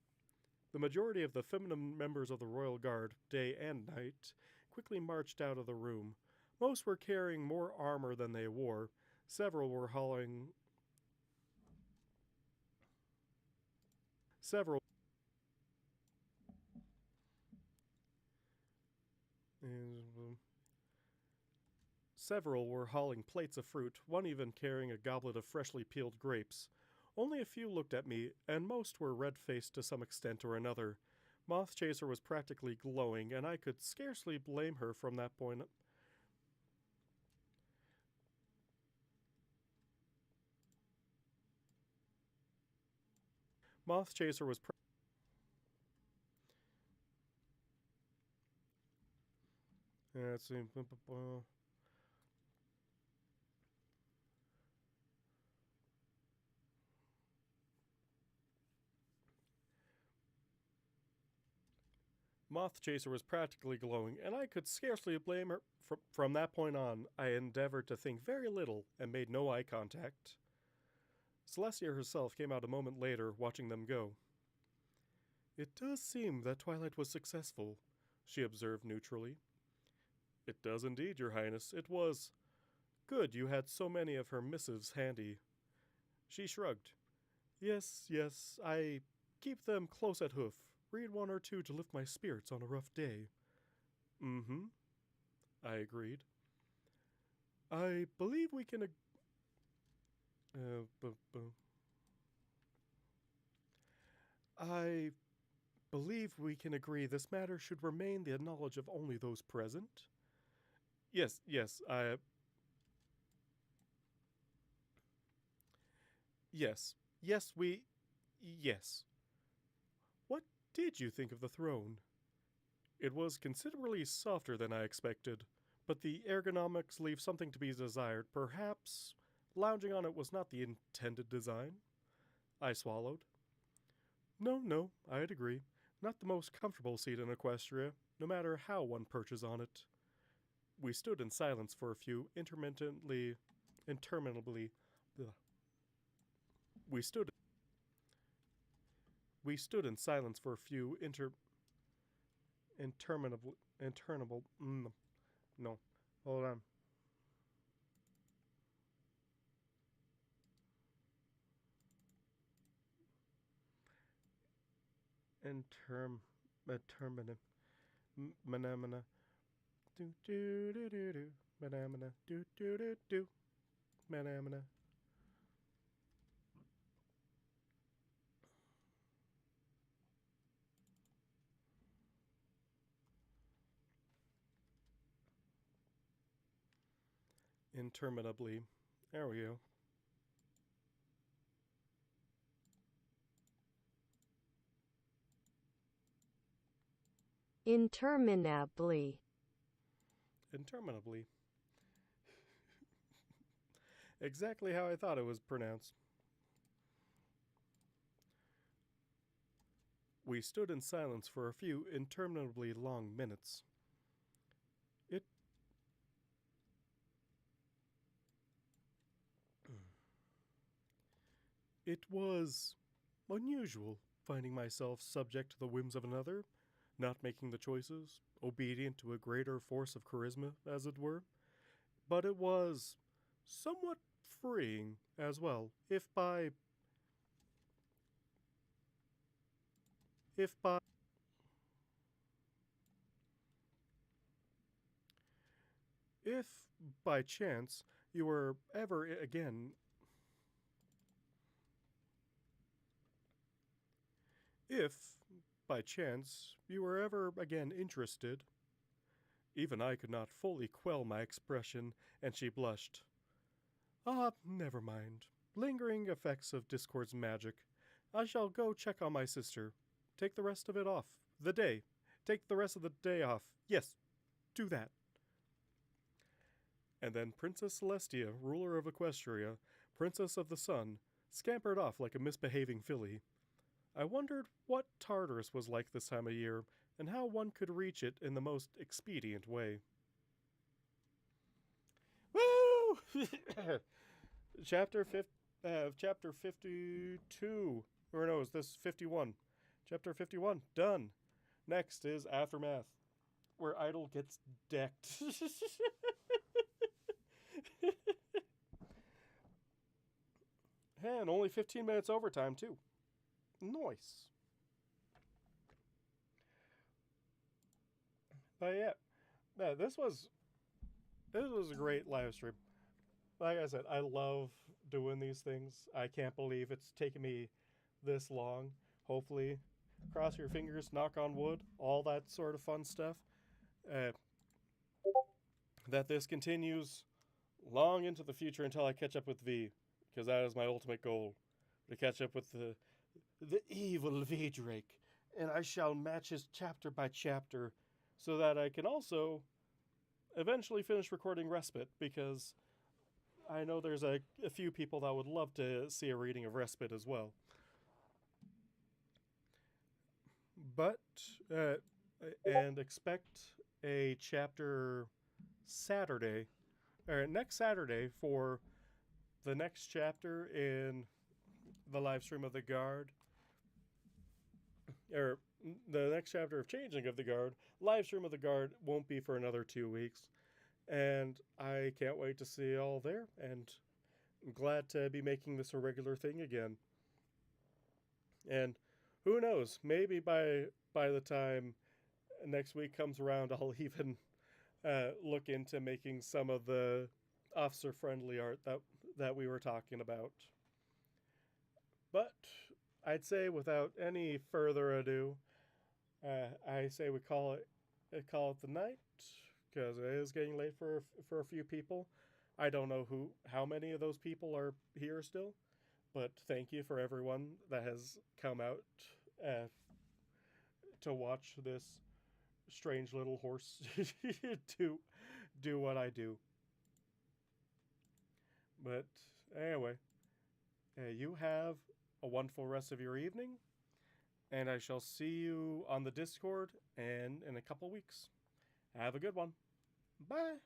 the majority of the feminine members of the royal guard, day and night, quickly marched out of the room. Most were carrying more armor than they wore. Several were hauling. Several. Several were hauling plates of fruit, one even carrying a goblet of freshly peeled grapes. Only a few looked at me, and most were red-faced to some extent or another. Moth Chaser was practically glowing, and I could scarcely blame her from that point. Moth Chaser was. Let's see. Moth Chaser was practically glowing, and I could scarcely blame her. From that point on, I endeavored to think very little and made no eye contact. Celestia herself came out a moment later, watching them go. It does seem that Twilight was successful, she observed neutrally. It does indeed, Your Highness. It was. Good you had so many of her missives handy. She shrugged. Yes, I keep them close at hoof. Read one or two to lift my spirits on a rough day. Mm-hmm, I agreed. I believe we can. I believe we can agree this matter should remain the knowledge of only those present. Yes, Yes, yes. What did you think of the throne? It was considerably softer than I expected, but the ergonomics leave something to be desired. Perhaps lounging on it was not the intended design? I swallowed. No, I'd agree. Not the most comfortable seat in Equestria, no matter how one perches on it. We stood in silence for a few interminably. Ugh. We stood in silence for a few interminable. No, hold on. Interminum. Manamana. Do do do do do. Manamana. Do do do do. Manamana. Interminably. There we go. Interminably. Interminably. Exactly how I thought it was pronounced. We stood in silence for a few interminably long minutes. It was unusual finding myself subject to the whims of another, not making the choices, obedient to a greater force of charisma, as it were. But it was somewhat freeing as well, if by if by chance you were ever again if by chance you were ever again interested. Even I could not fully quell my expression, and she blushed. Ah, never mind. Lingering effects of Discord's magic. I shall go check on my sister. Take the rest of it off. The day. Take the rest of the day off. Yes, do that. And then Princess Celestia, ruler of Equestria, Princess of the Sun, scampered off like a misbehaving filly. I wondered what Tartarus was like this time of year, and how one could reach it in the most expedient way. Woo! Chapter 52. Or no, is this 51? Chapter 51. Done. Next is Aftermath, where Idol gets decked. And only 15 minutes overtime, too. Nice. But yeah, this was a great live stream. Like I said, I love doing these things. I can't believe it's taken me this long. Hopefully, cross your fingers, knock on wood, all that sort of fun stuff. That this continues long into the future until I catch up with V, because that is my ultimate goal, to catch up with the evil V Drake, and I shall match his chapter by chapter, so that I can also eventually finish recording Respite, because I know there's a few people that would love to see a reading of Respite as well. But, and expect a chapter Saturday, or next Saturday, for the next chapter in the live stream of the Guard, or the next chapter of Changeling of the Guard. Live stream of the Guard won't be for another 2 weeks, and I can't wait to see you all there, and I'm glad to be making this a regular thing again. And who knows, maybe by the time next week comes around, I'll even look into making some of the officer-friendly art that we were talking about. But I'd say without any further ado, I say we call it the night, because it is getting late for a few people. I don't know how many of those people are here still, but thank you for everyone that has come out to watch this strange little horse do what I do. But anyway, you have a wonderful rest of your evening, and I shall see you on the Discord and in a couple weeks. Have a good one. Bye.